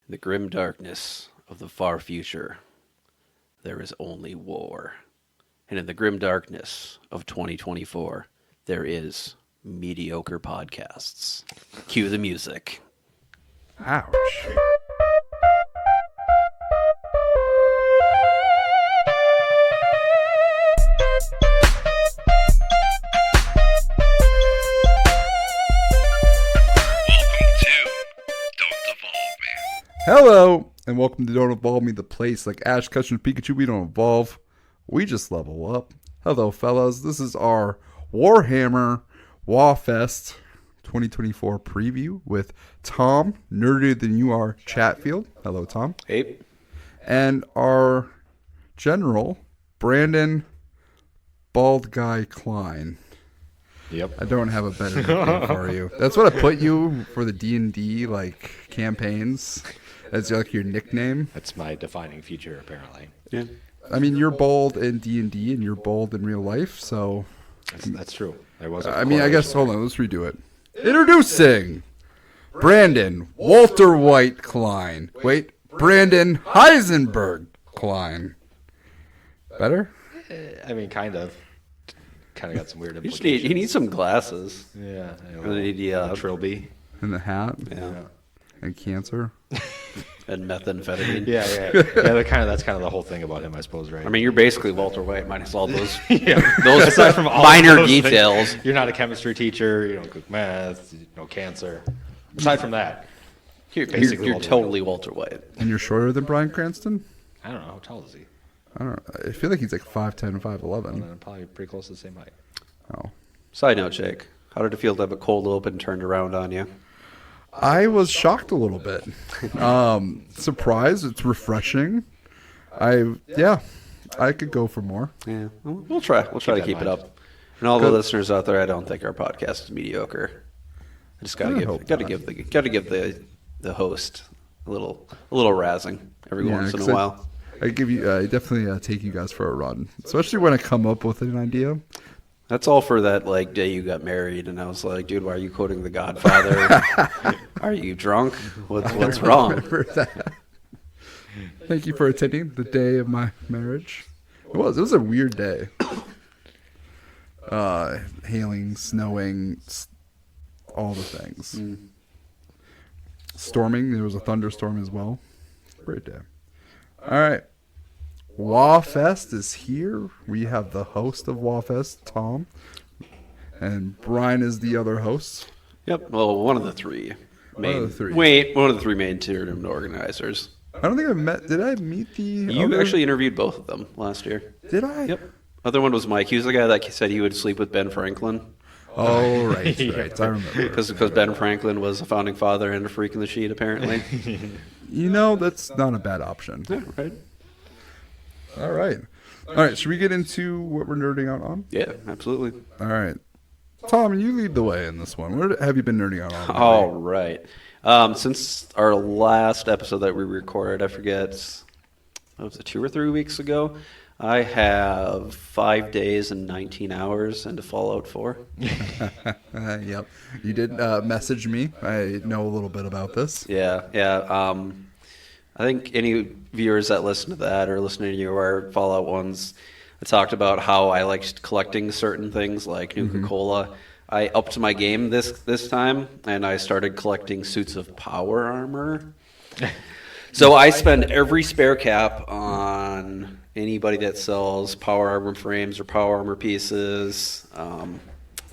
In the grim darkness of the far future, there is only war. And in the grim darkness of 2024, there is mediocre podcasts. Cue the music. Ouch. Hello, and welcome to Don't Evolve Me, the place like Ash, Ketchum, Pikachu. We don't evolve, we just level up. Hello, fellas. This is our Warhammer Waagh Fest 2024 preview with Tom, nerdier than you are, Chatfield. Hello, Tom. Hey. And our general, Brandon Bald Guy Klein. Yep. I don't have a better nickname for you. That's what I put you for the D&D like campaigns. As like your nickname. That's my defining feature, apparently. Yeah. I mean, you're bald in D&D and you're bald in real life, so. That's true. There was. I mean, I guess. Hold on, let's redo it. Introducing Brandon Walter White Klein. Wait, Brandon Heisenberg Klein. Better? I mean, kind of. Kind of got some weird He implications. needs some glasses. Yeah. Yeah. Trilby. And the hat. Yeah. And cancer. And methamphetamine. Yeah. That's kind of the whole thing about him, I suppose, right? I mean, you're basically Walter White minus all those yeah. those Aside from all minor those details. things, you're not a chemistry teacher. You don't cook math. No cancer. Aside from that, You're basically Walter totally Walter White. And you're shorter than Bryan Cranston? I don't know how tall is he. I don't know. I feel like he's like 5'10", 5'11". Probably pretty close to the same height. Oh. Side note, Jake. How did it feel to have a cold open turned around on you? I was shocked a little bit. Surprised. It's refreshing. I could go for more. Yeah, we'll try. We'll try to keep it up. And all the listeners out there, I don't think our podcast is mediocre. I just gotta give the host a little razzing every once in a while. I definitely take you guys for a run, especially when I come up with an idea. That's all for that day you got married, and I was like, dude, why are you quoting The Godfather? Are you drunk? What's wrong? Remember that. Thank you for attending the day of my marriage. It was a weird day. Hailing, snowing, all the things. Storming. There was a thunderstorm as well. Great day. All right. Waagh Fest is here. We have the host of Waagh Fest, Tom, and Brian is the other host. Yep. Well, one of the three. One of the three main tournament organizers. I don't think I met. Did I meet the? You actually interviewed both of them last year. Did I? Yep. Other one was Mike. He was the guy that said he would sleep with Ben Franklin. Oh, right. I remember. Because Ben Franklin was a founding father and a freak in the sheet, apparently. That's not a bad option. Yeah, right. All right. Should we get into what we're nerding out on? Yeah, absolutely. All right. Tom, you lead the way in this one. What have you been nerding out on? All right. Since our last episode that we recorded, I forget, was it 2 or 3 weeks ago? I have 5 days and 19 hours into Fallout 4. Yep. You did message me. I know a little bit about this. Yeah. I think any viewers that listen to that or listening to your Fallout ones, I talked about how I liked collecting certain things like Nuka-Cola. I upped my game this time, and I started collecting suits of power armor. So I spend every spare cap on anybody that sells power armor frames or power armor pieces. I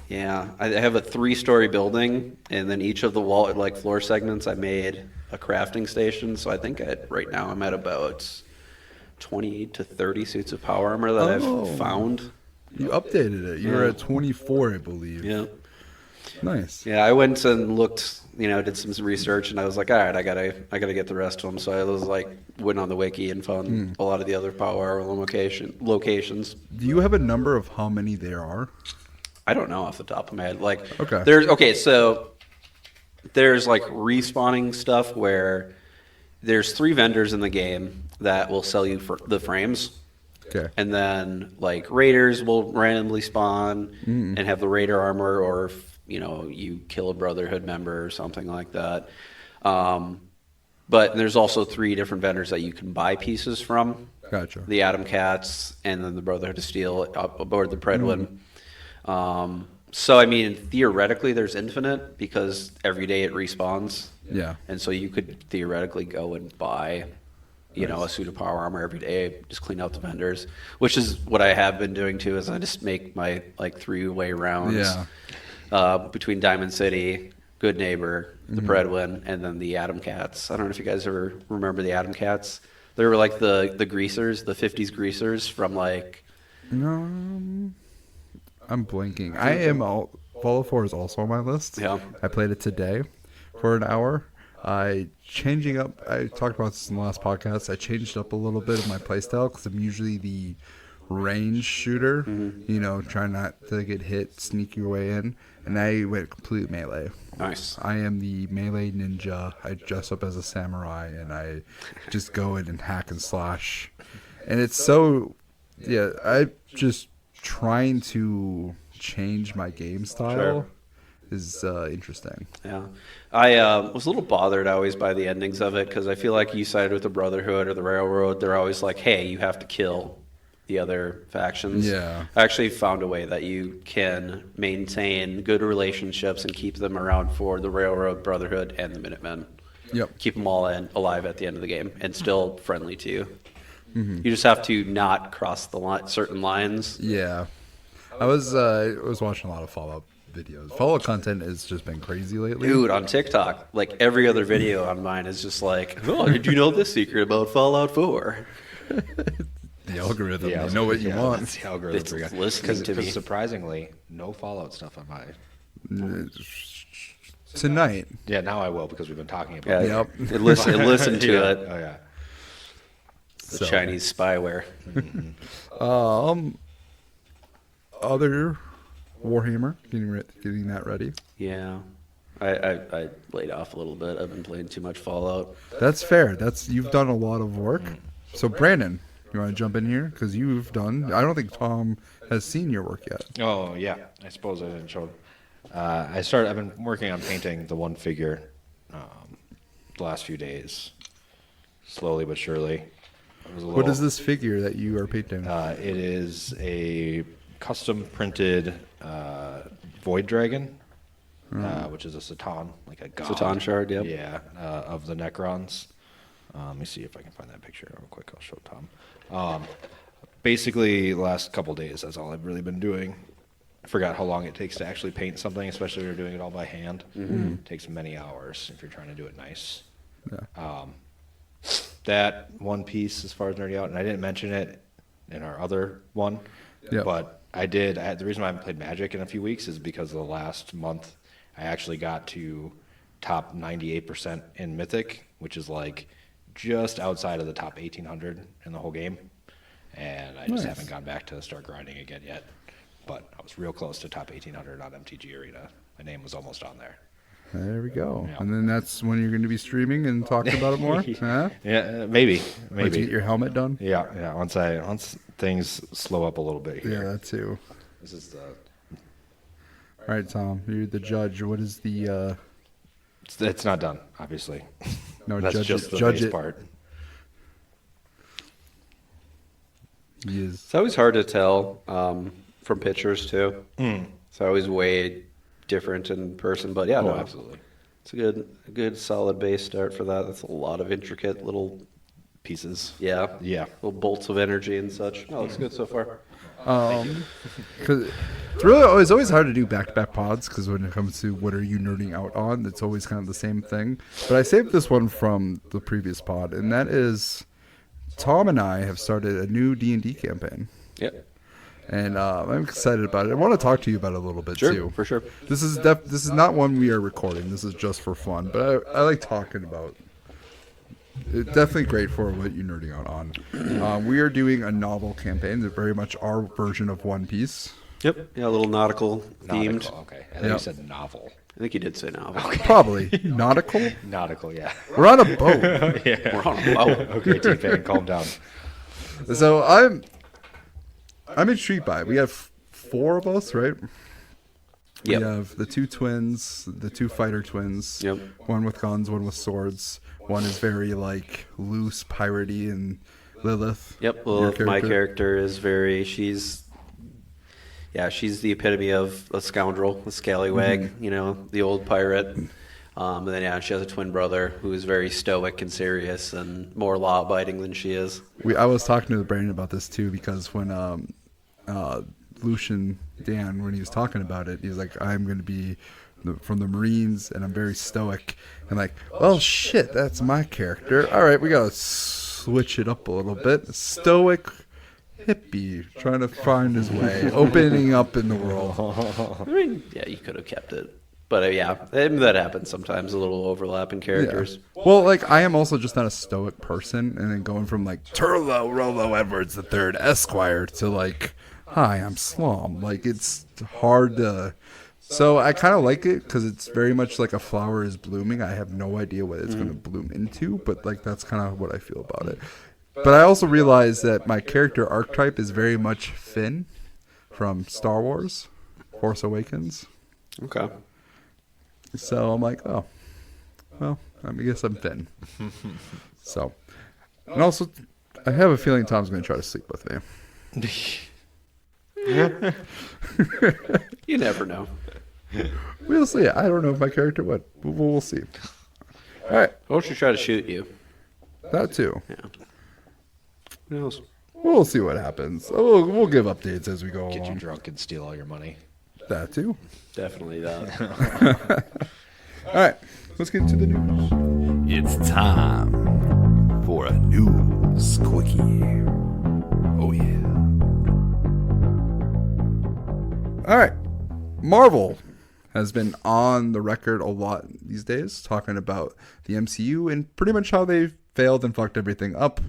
have a 3-story building, and then each of the floor segments I made a crafting station. So I think right now I'm at about 28 to 30 suits of power armor that I've found. You updated it. You were at 24, I believe. Yeah. Nice. Yeah, I went and looked, did some research, and I was like, all right, I gotta get the rest of them. So I was went on the wiki and found a lot of the other power armor locations. Do you have a number of how many there are? I don't know off the top of my head. Okay. There's respawning stuff where there's 3 vendors in the game that will sell you for the frames. Okay. And then raiders will randomly spawn and have the raider armor, or if, you kill a Brotherhood member or something like that. But there's also 3 different vendors that you can buy pieces from. Gotcha. The Atom Cats and then the Brotherhood of Steel up aboard the Predwin. So, I mean, theoretically, there's infinite because every day it respawns. Yeah. And so you could theoretically go and buy, a suit of power armor every day, just clean out the vendors, which is what I have been doing too, is I just make my, 3-way rounds between Diamond City, Good Neighbor, the Predwin, and then the Atom Cats. I don't know if you guys ever remember the Atom Cats. They were like the greasers, the 50s greasers from No, I'm blinking. I am Fallout 4 is also on my list. Yeah. I played it today for an hour. I talked about this in the last podcast. I changed up a little bit of my playstyle because I'm usually the range shooter, trying not to get hit, sneak your way in. And I went complete melee. Nice. I am the melee ninja. I dress up as a samurai and I just go in and hack and slash. And it's so, I just trying to change my game style is interesting. Yeah. I was a little bothered always by the endings of it because I feel like you sided with the Brotherhood or the Railroad. They're always like, hey, you have to kill the other factions. Yeah. I actually found a way that you can maintain good relationships and keep them around for the Railroad, Brotherhood, and the Minutemen. Yep. Keep them all alive at the end of the game and still friendly to you. You just have to not cross the certain lines. Yeah. I was watching a lot of Fallout videos. Fallout content has just been crazy lately. Dude, on TikTok, like every other video on mine is just like, oh, did you know this secret about Fallout 4? The algorithm, they know what you want. That's the algorithm. It's listening to me. Because surprisingly, no Fallout stuff on mine. Tonight. Yeah, now I will because we've been talking about it. Yep. It listened to Yeah. it. Oh, yeah. The Chinese spyware. Other Warhammer, getting that ready. Yeah. I laid off a little bit. I've been playing too much Fallout. That's fair. You've done a lot of work. So Brandon, you want to jump in here because you've done. I don't think Tom has seen your work yet. Oh, yeah. I suppose I didn't show. I've been working on painting the one figure the last few days, slowly but surely. What is this figure that you are painting? It is a custom printed Void Dragon, which is a Satan, like a god. Satan shard, yep. Yeah, of the Necrons. Let me see if I can find that picture real quick. I'll show Tom. Basically, the last couple days, that's all I've really been doing. I forgot how long it takes to actually paint something, especially when you're doing it all by hand. It takes many hours if you're trying to do it nice. Yeah. That one piece, as far as nerdy out, and I didn't mention it in our other one, but I did. The reason why I haven't played Magic in a few weeks is because the last month I actually got to top 98% in Mythic, which is like just outside of the top 1800 in the whole game, and I just haven't gone back to start grinding again yet. But I was real close to top 1800 on MTG Arena. My name was almost on there. There we go. Yeah. And then that's when you're going to be streaming and talking about it more? Huh? Yeah, maybe. Or to get your helmet done? Yeah. Once things slow up a little bit here. Yeah, that too. This is the. All right, Tom, you're the judge. What is the... It's not done, obviously. No, That's judge just it. the Judge base it. part. It's always hard to tell from pictures, too. It's always way different in person. But, yeah, no, absolutely. It's a good solid base start for that. That's a lot of intricate little Pieces. Yeah. Yeah. Little bolts of energy and such. No, it's good so far. Because it's always hard to do back-to-back pods because when it comes to what are you nerding out on, it's always kind of the same thing. But I saved this one from the previous pod, and that is Tom and I have started a new D&D campaign. Yep. And I'm excited about it. I want to talk to you about it a little bit, too. For sure. This is not one we are recording. This is just for fun. But I like talking about it's definitely great for what you're nerding out on. We are doing a novel campaign. It's very much our version of One Piece. Yep. Yeah, a little nautical themed. Nautical, okay. I think you said novel. I think you did say novel. Probably. Nautical? Nautical, yeah. We're on a boat. We're on a boat. Okay, T-Pain, calm down. So I'm intrigued by it. We have 4 of us, right? Yep. We have the 2 twins, the 2 fighter twins. Yep. One with guns, one with swords, One is very like loose, piratey, and Lilith. Yep. your Well, my character is very. She's the epitome of a scoundrel, a scallywag. You know, the old pirate. And then she has a twin brother who is very stoic and serious and more law-abiding than she is. I was talking to Brandon about this too because when Lucian Dan, when he was talking about it, he was like, "I'm going to be from the Marines, and I'm very stoic." And like, well, shit, that's my character. All right, we got to switch it up a little bit. Stoic hippie trying to find his way, opening up in the world. I mean, yeah, you could have kept it. But that happens sometimes, a little overlap in characters. Yeah. Well, like, I am also just not a stoic person, and then going from, like, Turlo Rollo Edwards III, Esquire, to, like, hi, I'm Slom. Like, it's hard to... So I kind of like it, because it's very much like a flower is blooming. I have no idea what it's going to bloom into, but, like, that's kind of what I feel about it. But I also realize that my character archetype is very much Finn from Star Wars, Force Awakens. Okay. So I'm like, oh, well, I guess I'm Finn. So, and also, I have a feeling Tom's going to try to sleep with me. You never know. We'll see. I don't know if my character would. We'll see. All right. Or should try to shoot you. That too. Yeah. Who knows? We'll see what happens. We'll give updates as we go along. Get you drunk and steal all your money. That too. Definitely that. All right. Let's get into the news. It's time for a news quickie. Oh, yeah. All right. Marvel has been on the record a lot these days talking about the MCU and pretty much how they failed and fucked everything up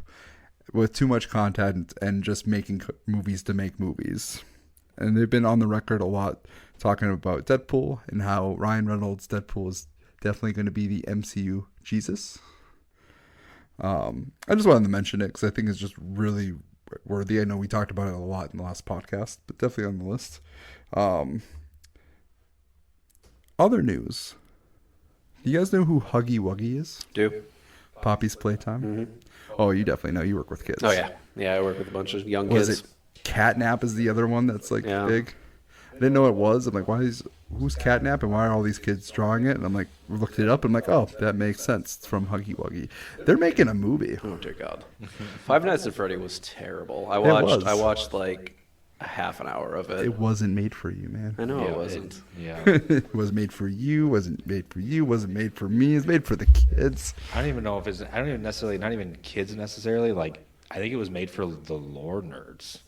with too much content and just making movies to make movies. And they've been on the record a lot talking about Deadpool and how Ryan Reynolds' Deadpool is definitely going to be the MCU Jesus. I just wanted to mention it because I think it's just really worthy. I know we talked about it a lot in the last podcast, but definitely on the list. Other news. Do you guys know who Huggy Wuggy is? Do. Poppy's Playtime? Oh, you definitely know. You work with kids. Oh, yeah. Yeah, I work with a bunch of young Was kids. it Catnap is the other one that's like big? I didn't know it was. I'm like, who's Catnap and why are all these kids drawing it? And I'm like, looked it up and I'm like, oh, that makes sense. It's from Huggy Wuggy. They're making a movie. Oh, dear God. Five Nights at Freddy was terrible. I was. watched like a half an hour of it. It wasn't made for you, man. I know it wasn't. It was made for you, wasn't made for you, wasn't made for me. It's made for the kids. I don't even know if I don't even necessarily, not even kids necessarily. Like, I think it was made for the lore nerds.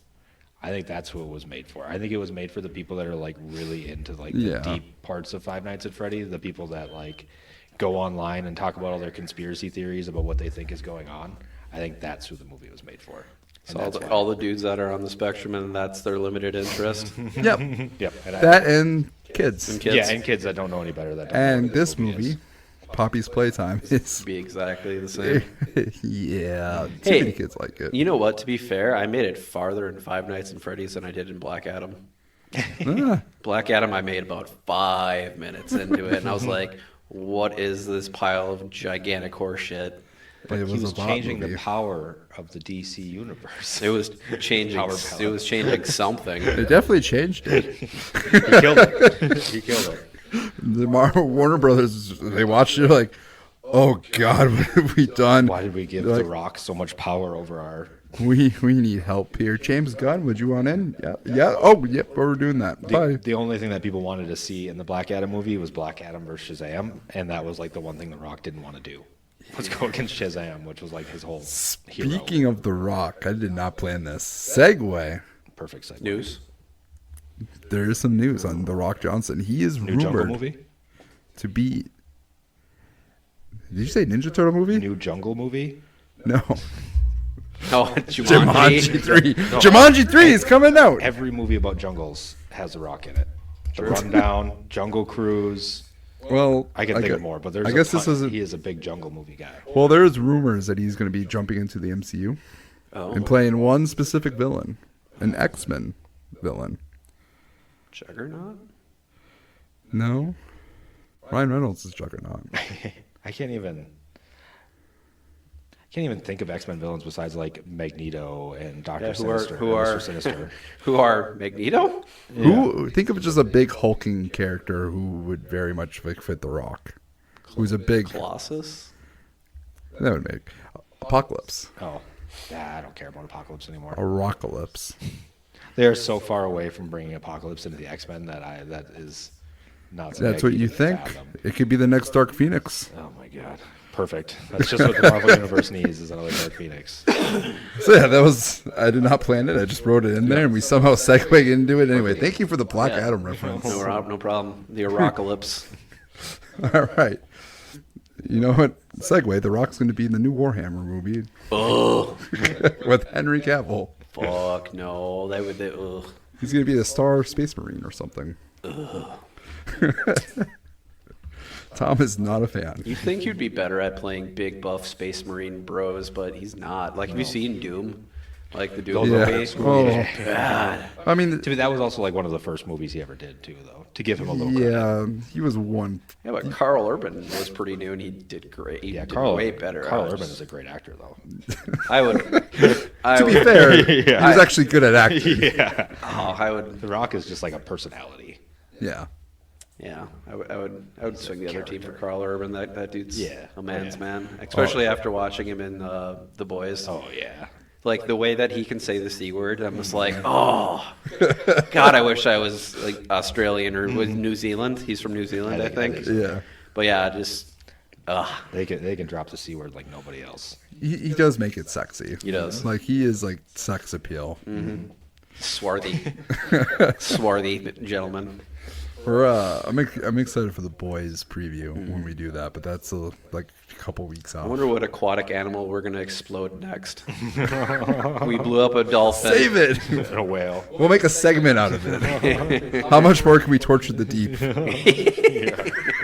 I think that's who it was made for. I think it was made for the people that are like really into like the deep parts of Five Nights at Freddy, the people that like go online and talk about all their conspiracy theories about what they think is going on. I think that's who the movie was made for. So all the dudes that are on the spectrum, and that's their limited interest. Yep. Yep. That and kids. And kids. Yeah, and kids that don't know any better. That don't know And what this movie, is. Poppy's Playtime, is Be exactly the same. yeah. Too many kids like it. You know what? To be fair, I made it farther in Five Nights at Freddy's than I did in Black Adam. Black Adam, I made about 5 minutes into it, and I was like, "What is this pile of gigantic horse shit?" But It he was was a bot changing movie. the power of the DC universe. It was changing. Power It palette. was changing something. They definitely changed it. He killed it. He killed it. The Warner Brothers, they watched it like, oh God, what have we done? Why did we give Like, The Rock so much power over our... We need help here. James Gunn, would you want in? Yeah. Oh, yep, we're doing that. Bye. The only thing that people wanted to see in the Black Adam movie was Black Adam versus Shazam, and that was like the one thing The Rock didn't want to do. Let's go against Shazam, which was like his whole hero. Speaking of The Rock, I did not plan this. Segue. Perfect segue. News. There is some news on The Rock Johnson. He is New Jungle rumored movie? to be. Did you say Ninja Turtle movie? New Jungle movie? No. Oh, Jumanji 3. No. Jumanji 3 is coming out. Every movie about jungles has The Rock in it. The Rundown, Jungle Cruise. Well, I can think of more, but there's I guess this ton. isn't. He is a big jungle movie guy. Well, there's rumors that he's going to be jumping into the MCU Oh, and playing one specific villain, an X-Men villain. Juggernaut. No, Ryan Reynolds is Juggernaut. I can't even. can't even think of X-Men villains besides like Magneto and Doctor Yeah, Sinister. Mr. Sinister. who are Magneto? Who think of just a big hulking character who would very much like fit the Rock. Who's a big Colossus. that would make Apocalypse. Oh, yeah, I don't care about Apocalypse anymore. A Rockalypse. They are so far away from bringing Apocalypse into the X-Men that is not. That's what you think. It could be the next Dark Phoenix. Oh my god, perfect. That's just what the Marvel Universe needs is another Dark Phoenix. So yeah, that was I did not plan it. I just wrote it in there, and we somehow segued into it. Anyway, thank you for the Black Adam reference. No problem. The Apocalypse. All right. You know what? Segue. The Rock's going to be in the new Warhammer movie. Oh, With Henry Cavill. fuck no. That would. Ugh. He's going to be a Star Space Marine or something. Tom is not a fan. You'd think you'd be better at playing big buff Space Marine bros, but he's not. Like, have you seen Doom? Like the Doom movie? Oh, God. I mean, To me, that was also like one of the first movies he ever did too, though. To give him a little credit. he was one. Yeah, but Carl Urban was pretty new, and he did great. He did Carl, way better. Carl Urban is a great actor, though. I would. To be fair, he was actually good at acting. Yeah. Oh, I would. The Rock is just like a personality. Yeah. Yeah, I would swing the other team for Carl Urban. That dude's Yeah. a man's man, especially after watching him in The Boys. Oh yeah. Like the way that he can say the C word, I'm just like, oh, God, I wish I was like Australian or with New Zealand. He's from New Zealand, I think. Yeah. But yeah, just, They can drop the C word like nobody else. He does make it sexy. He does. Like, he is like sex appeal. swarthy, swarthy gentleman. I'm excited for the Boys preview when we do that, but that's like a couple weeks I off. wonder what aquatic animal we're going to explode next. We blew up a dolphin. Save it. And a whale. We'll make a segment out of it. How much more can we torture the deep?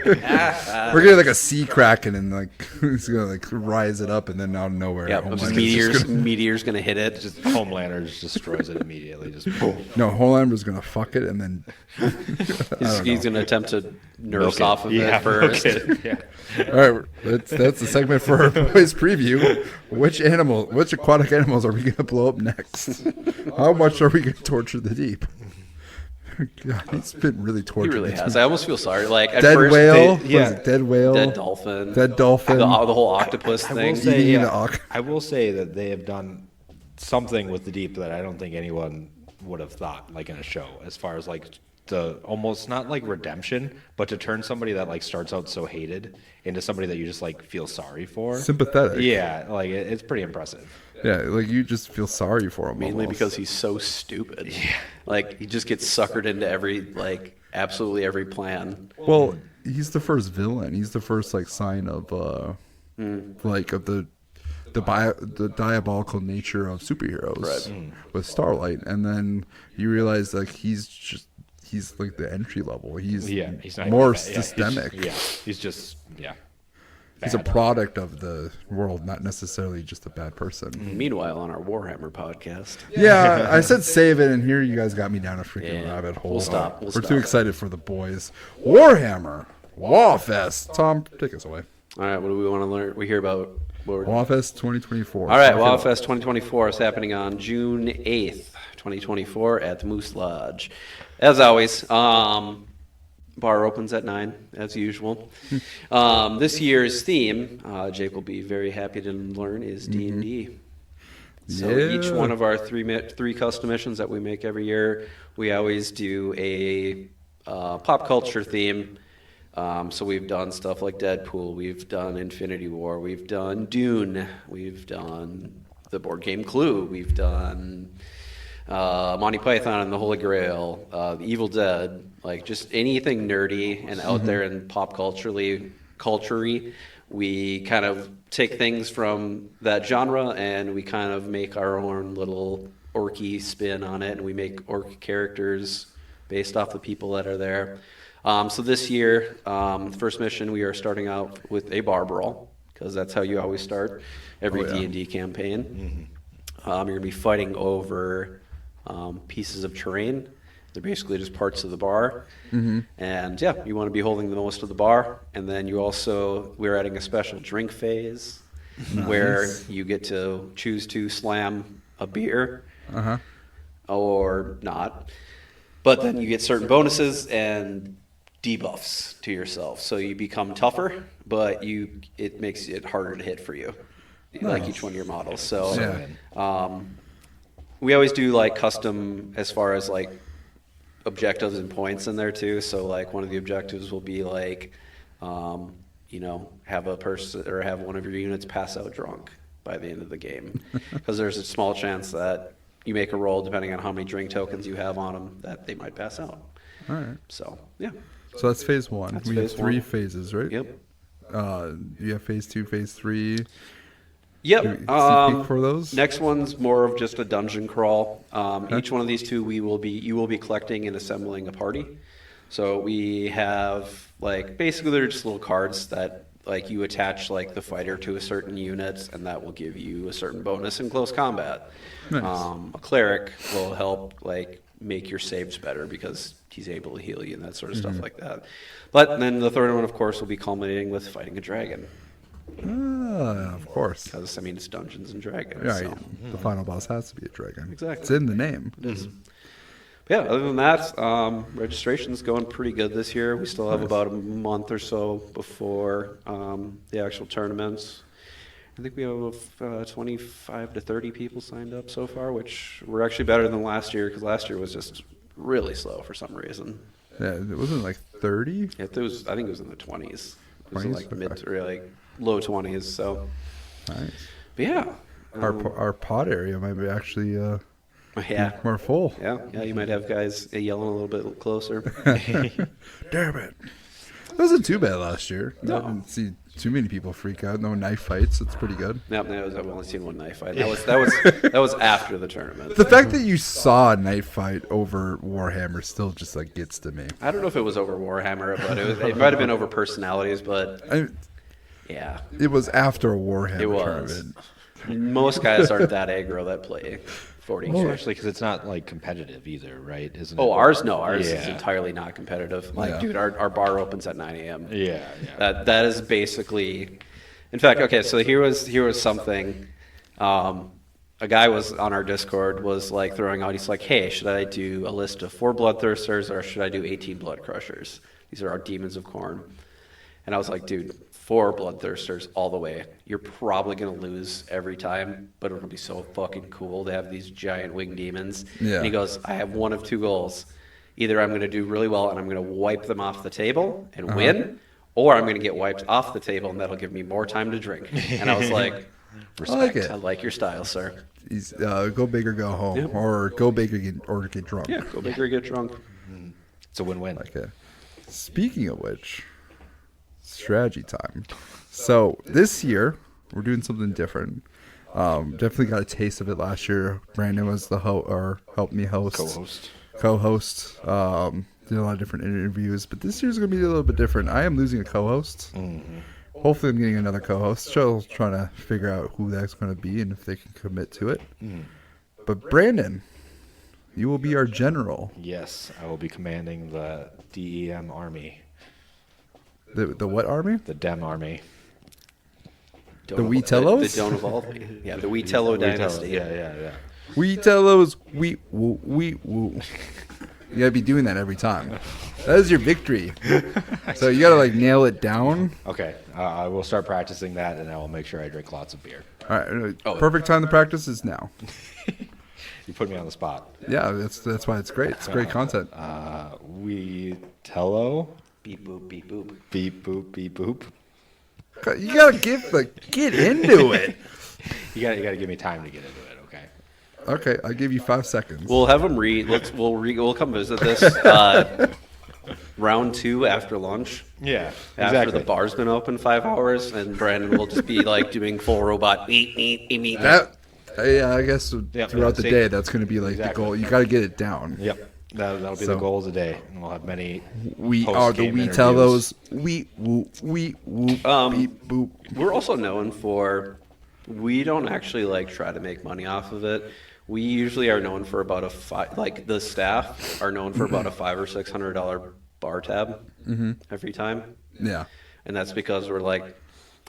We're gonna like a sea kraken and like it's gonna like rise it up and then out of nowhere. Yeah, meteor's going to hit it. Just Homelander just destroys it immediately. Just boom. No, Homelander's gonna fuck it and then He's going to attempt to nurse Milk off of Yeah, it first. milk it. Yeah. all right, that's the segment for our Boys preview. Which aquatic animals are we gonna blow up next? How much are we gonna torture the deep? God, he's been really He tortured. really has. I almost feel sorry. Like at Dead first, whale? yeah. What is it, dead whale? dead dolphin, Dead dolphin. the whole octopus thing. Eating the oc- I will say that they have done something with the deep that I don't think anyone would have thought, like in a show, as far as like the almost not like redemption, but to turn somebody that like starts out so hated into somebody that you just like feel sorry for. Sympathetic. Yeah, like it's pretty impressive. Yeah, like you just feel sorry for him. Mainly almost. because he's so stupid. Like he just gets suckered into absolutely every plan. Well, he's the first villain. He's the first like sign of like of the diabolical nature of superheroes with Starlight, and then you realize like he's like the entry level. He's not more even bad. systemic. He's just He's a product of the world, not necessarily just a bad person. Meanwhile, on our Warhammer podcast, Yeah, I said save it, and here you guys got me down a freaking rabbit hole. We'll stop. We're too excited for the Boys. Warhammer, Waagh Fest. Tom, take us away. all right. What do we want to learn? We hear about. Waagh Fest 2024. All right, Waagh Fest 2024 is happening on June 8th, 2024 at the Moose Lodge. As always, bar opens at 9, as usual. This year's theme, Jake will be very happy to learn, is D&D. So each one of our three custom missions that we make every year, we always do a pop culture theme. So we've done stuff like Deadpool, we've done Infinity War, we've done Dune, we've done the board game Clue, we've done Monty Python and the Holy Grail, The Evil Dead, like just anything nerdy and out there and pop culturally, we kind of take things from that genre and we kind of make our own little orky spin on it, and we make orc characters based off the people that are there. So this year, the first mission, we are starting out with a bar brawl, because that's how you always start every D&D campaign. You're going to be fighting over pieces of terrain. They're basically just parts of the bar. And yeah, you want to be holding the most of the bar. And then we're adding a special drink phase. where you get to choose to slam a beer or not. But then you get certain bonuses and debuffs to yourself. So you become tougher, but it makes it harder to hit for you, like each one of your models. So we always do like custom as far as like objectives and points in there too. So like one of the objectives will be like, have a person or have one of your units pass out drunk by the end of the game, because there's a small chance that you make a roll depending on how many drink tokens you have on them that they might pass out. All right. So yeah. So that's phase 1. That's we phase have 3 1. phases, right? Yep. You have phase 2, phase 3. Yep. Peek for those? Next one's more of just a dungeon crawl. Each one of these two, you will be collecting and assembling a party. So we have like basically they're just little cards that like you attach like the fighter to a certain unit, and that will give you a certain bonus in close combat. Nice. A cleric will help like make your saves better because he's able to heal you and that sort of stuff like that. But then the third one, of course, will be culminating with fighting a dragon. Of course. Because, I mean, it's Dungeons and Dragons. Yeah, so. the final boss has to be a dragon. Exactly. It's in the name. It is. Yeah, other than that, registration's going pretty good this year. We still have about a month or so before the actual tournaments. I think we have 25 to 30 people signed up so far, which we're actually better than last year, because last year was just really slow for some reason. Yeah, it wasn't like 30? I think it was in the 20s. It was 20s? like mid or like low 20s. So, Nice. but yeah. Our pod area might be actually Yeah. more full. Yeah, you might have guys yelling a little bit closer. Damn it. It wasn't too bad last year. No. I didn't see too many people freak out. No knife fights. It's pretty good. I've only seen one knife fight. That was after the tournament. The fact that you saw a knife fight over Warhammer still just like gets to me. I don't know if it was over Warhammer, but it might have been over personalities. But yeah, it was after a Warhammer it was. tournament. Most guys aren't that aggro that play 40. Especially because it's not like competitive either, right? Isn't it? Oh, ours is Yeah. entirely not competitive. Like, Yeah. dude, our bar opens at 9 a.m. Yeah. That is basically, in fact, okay. So here was something. A guy was on our Discord was like throwing out. He's like, "Hey, should I do a list of 4 bloodthirsters or should I do 18 blood crushers? These are our demons of Khorne." And I was like, "Dude, 4 bloodthirsters all the way. You're probably gonna lose every time, but it'll be so fucking cool to have these giant winged demons." Yeah. And he goes, "I have one of 2 goals. Either I'm gonna do really well and I'm gonna wipe them off the table and win, or I'm gonna get wiped off the table and that'll give me more time to drink." And I was like, I like it. I like your style, sir. He's go big or go home, Yep. or go big or get drunk. Yeah, go big or get drunk. It's a win-win. Okay. Speaking of which, strategy time. So this year we're doing something different. Definitely got a taste of it last year. Brandon was the helped me host. Co-host. Did a lot of different interviews, but this year's gonna be a little bit different. I am losing a co-host. Mm-hmm. Hopefully, I'm getting another co-host. Still trying to figure out who that's going to be and if they can commit to it. But Brandon, you will be our general. Yes, I will be commanding the DEM army, The what army? the DEM army. The Wetellos? The Don't Evolve. Yeah, the Wetello dynasty. Yeah. Wetellos, we woo. You gotta be doing that every time. That is your victory. So you gotta like nail it down. Okay, I will start practicing that, and I will make sure I drink lots of beer. All right, perfect time to practice is now. You put me on the spot. Yeah, that's why it's great. It's great content. Wetello. Beep boop, beep boop. Beep boop, beep boop. You gotta get into it. You gotta give me time to get into it. Okay. Okay, I'll give you 5 seconds. We'll have them read. We'll come visit this round 2 after lunch. Yeah. After Exactly. the bar's been open 5 hours, and Brandon will just be like doing full robot. Meet. I guess Yeah, throughout the see? day, that's going to be like Exactly. the goal. You got to get it down. Yep. That'll be So- the goal of the day, and we'll have many. We are the post-game Wetellos. We whoop, beep boop. We're also known for. We don't actually like try to make money off of it. We usually are known for about the staff are known for about a $500 or $600 bar tab every time. Yeah. And that's because we're like,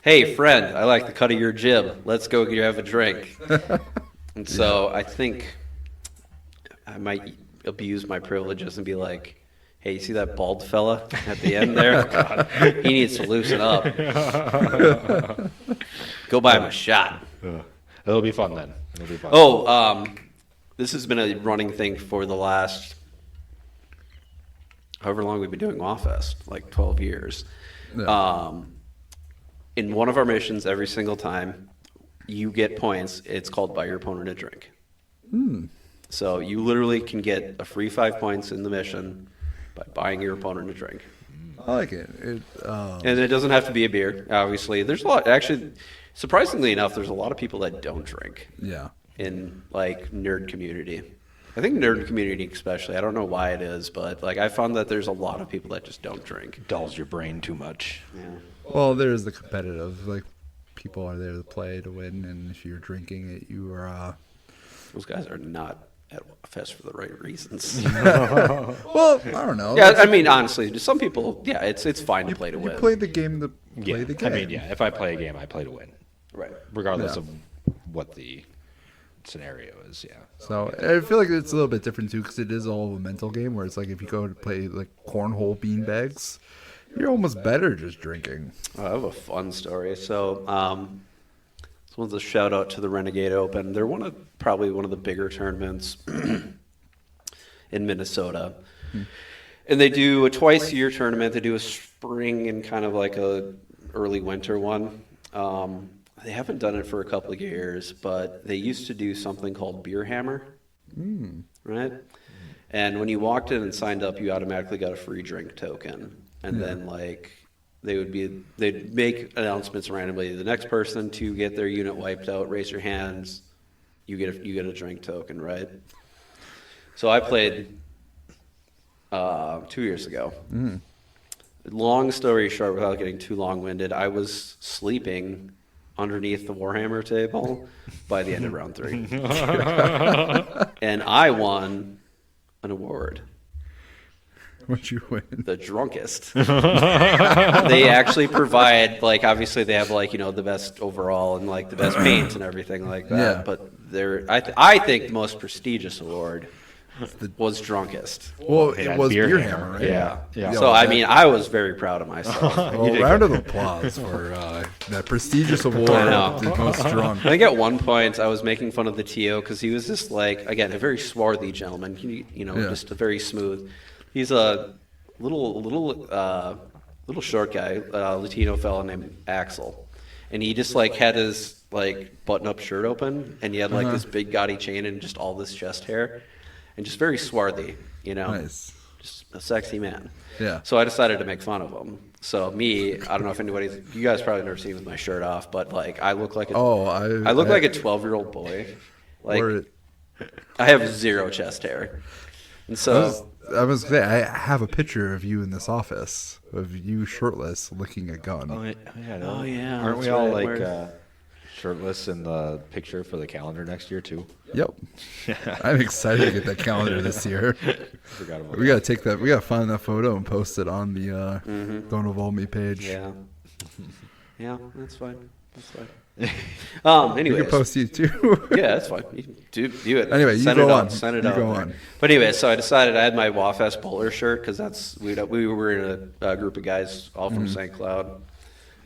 hey, friend, I like the cut of your jib. Let's go have a drink. And so I think I might abuse my privileges and be like, hey, you see that bald fella at the end there? God, he needs to loosen up. Go buy him a shot. It'll be fun then. It'll be fun. Oh, this has been a running thing for the last however long we've been doing Waagh Fest, like 12 years. Yeah. In one of our missions, every single time, you get points. It's called buy your opponent a drink. So you literally can get a free 5 points in the mission by buying your opponent a drink. I like it. And it doesn't have to be a beer, obviously. There's a lot, actually, surprisingly enough, there's a lot of people that don't drink Yeah. in, like, nerd community. I think nerd community especially, I don't know why it is, but, like, I found that there's a lot of people that just don't drink. Dulls your brain too much. Yeah. Well, there's the competitive. Like, people are there to play to win, and if you're drinking it, you are. Those guys are not at Waagh Fest for the right reasons. Well, I don't know. Yeah, I mean, honestly, to some people, yeah, it's fine to play to You win. play the game to play the game. I mean, yeah, if I play a game, I play to win. Right. Regardless Yeah. of what the scenario is, yeah. So I feel like it's a little bit different too, because it is all a mental game. Where it's like if you go to play like cornhole beanbags, you're almost better just drinking. I have a fun story. So, this one's a shout out to the Renegade Open. They're probably one of the bigger tournaments in Minnesota. And they do a twice a year tournament. They do a spring and kind of like a early winter one. They haven't done it for a couple of years, but they used to do something called Beer Hammer, right? And when you walked in and signed up, you automatically got a free drink token. And then like they'd make announcements randomly. The next person to get their unit wiped out, raise your hands. You get a drink token, right? So I played 2 years ago. Long story short, without getting too long-winded, I was sleeping underneath the Warhammer table by the end of round 3. And I won an award. What'd you win? The drunkest. They actually provide, like, obviously they have, like, you know, the best overall and, like, the best paint and everything like that. Yeah. But I think the most prestigious award was drunkest. Well, Yeah, it was Beer Beer Hammer, Hammer, right? yeah. Yeah, So, I mean, I was very proud of myself. Well, round of applause for that prestigious award I know. of the most drunk. I think at one point I was making fun of the TO because he was just like, again, a very swarthy gentleman, just a very smooth. He's a little short guy, Latino fella named Axel, and he just like had his like button-up shirt open, and he had like this big gaudy chain and just all this chest hair, and just very swarthy, Nice. just a sexy man. Yeah. So I decided to make fun of him. So me, I don't know if you guys probably never seen me with my shirt off, but like I look like I look like a 12-year-old boy. Like I have zero chest hair, and so I was gonna say, I have a picture of you in this office of you shirtless, licking a gun. Oh yeah, Aren't we that's all right. like shirtless in the picture for the calendar next year too? Yep. I'm excited to get that calendar this year. Forgot about We gotta take that. We gotta find that photo and post it on the Don't Involve Me page. Yeah, yeah, that's fine. That's fine. Anyway, We can post you too. yeah, that's fine. You do it. Anyway, you send go it on. out. Send it You out. go there. on. But anyway, so I decided I had my Waagh Fest bowler shirt because we were in a group of guys all from St. Cloud,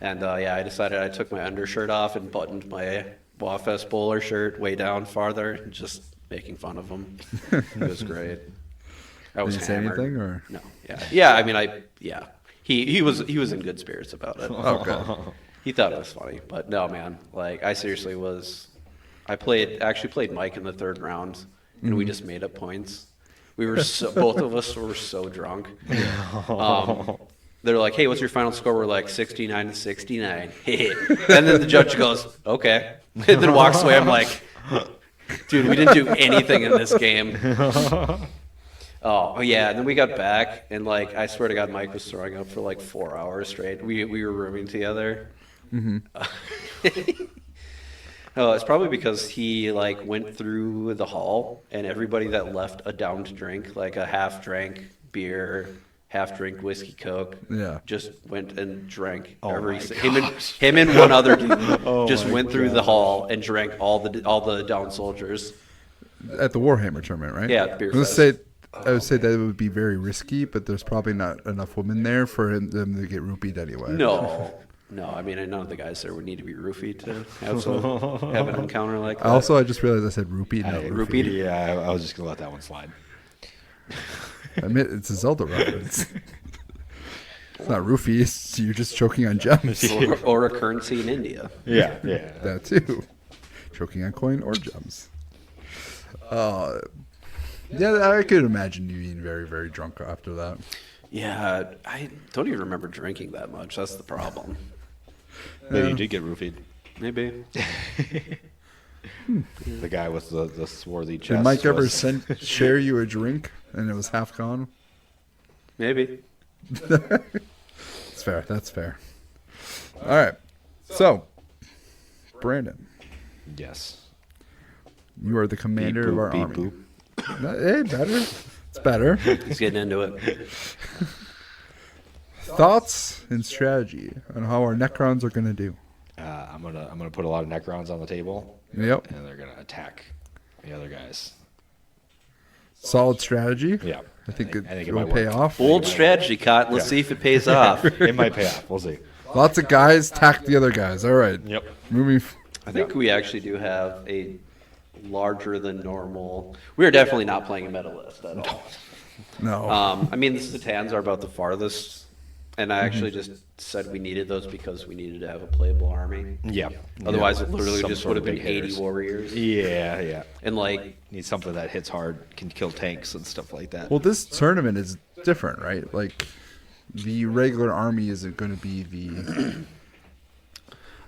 and I decided I took my undershirt off and buttoned my Waagh Fest bowler shirt way down farther, just making fun of him. It was great. I was Did you say hammered. anything or? No, yeah. I mean, He was in good spirits about it. Okay. He thought it was funny, but no, man. Like I seriously was. I actually played Mike in the third round, and we just made up points. We were both of us were so drunk. They're like, "Hey, what's your final score?" We're like 69-69. And then the judge goes, "Okay," and then walks away. I'm like, "Dude, we didn't do anything in this game." Oh yeah, and then we got back, and like I swear to God, Mike was throwing up for like 4 hours straight. We were rooming together. Oh, it's probably because he like went through the hall, and everybody that left a downed drink, like a half drank beer, half-drink whiskey Coke. Yeah. Just went and drank Oh every. my Him and one other dude just my went through the hall and drank all the down soldiers. At the Warhammer tournament, right? Yeah, beer Let's fest. say I would say that it would be very risky, but there's probably not enough women there for them to get rupeed anyway. No. I mean, none of the guys there would need to be roofied to have an encounter like that. Also, I just realized I said rupeed, not rupeed? roofied. Yeah, I was just gonna let that one slide. I admit it's a Zelda reference. It's not roofie. You're just choking on gems. or a currency in India. Yeah. That too. Choking on coin or gems. Yeah, I could imagine you being very, very drunk after that. Yeah, I don't even remember drinking that much. That's the problem. Maybe you did get roofied. Maybe. The guy with the swarthy chest. Did Mike ever was- share you a drink and it was half gone? Maybe. That's fair. That's fair. All right. So, Brandon, Yes. you are the commander of our Beep, army. boop. Hey, better. It's better. He's getting into it. Thoughts and strategy on how our Necrons are going to do. I'm gonna put a lot of Necrons on the table, Yep. and they're gonna attack the other guys. Solid strategy. Yeah. I think it it will might pay work. off. Bold strategy, Cotton. Let's see if it pays off. It might pay off. We'll see. Lots of guys attack the other guys. All right. Yep. Moving. I think we actually do have a larger than normal. We are definitely not playing a meta list at all. No. I mean, the Satans are about the farthest, and I actually just said we needed those because we needed to have a playable army. Yeah. Otherwise, it literally Some just sort would have of been big 80 hitters. warriors. Yeah. And like, Need something that hits hard, can kill tanks and stuff like that. Well, this tournament is different, right? Like, the regular army isn't going to be the.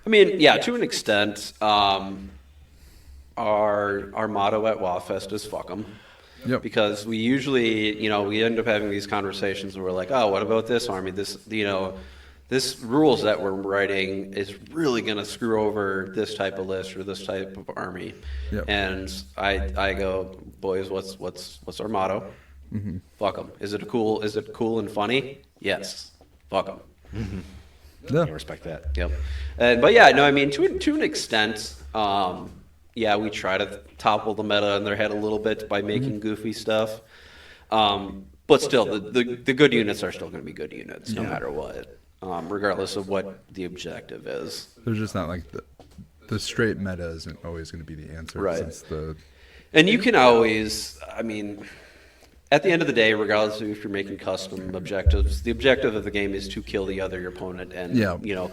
I mean, yeah, to an extent, our motto at Waagh Fest is "fuck 'em." Yep. Because we usually, we end up having these conversations where we're like, oh, what about this army? This rules that we're writing is really going to screw over this type of list or this type of army. Yep. And I go, boys, what's our motto? Mm-hmm. Fuck 'em. Is it cool and funny? Yes. Fuck 'em. Yeah. I respect that. Yep. But yeah, no, I mean, to an extent, yeah, we try to topple the meta in their head a little bit by making goofy stuff. But still, the good units are still going to be good units, no matter what, regardless of what the objective is. There's just not like the straight meta isn't always going to be the answer. Right. Since the And you can always, I mean, at the end of the day, regardless of if you're making custom objectives, the objective of the game is to kill the other opponent and,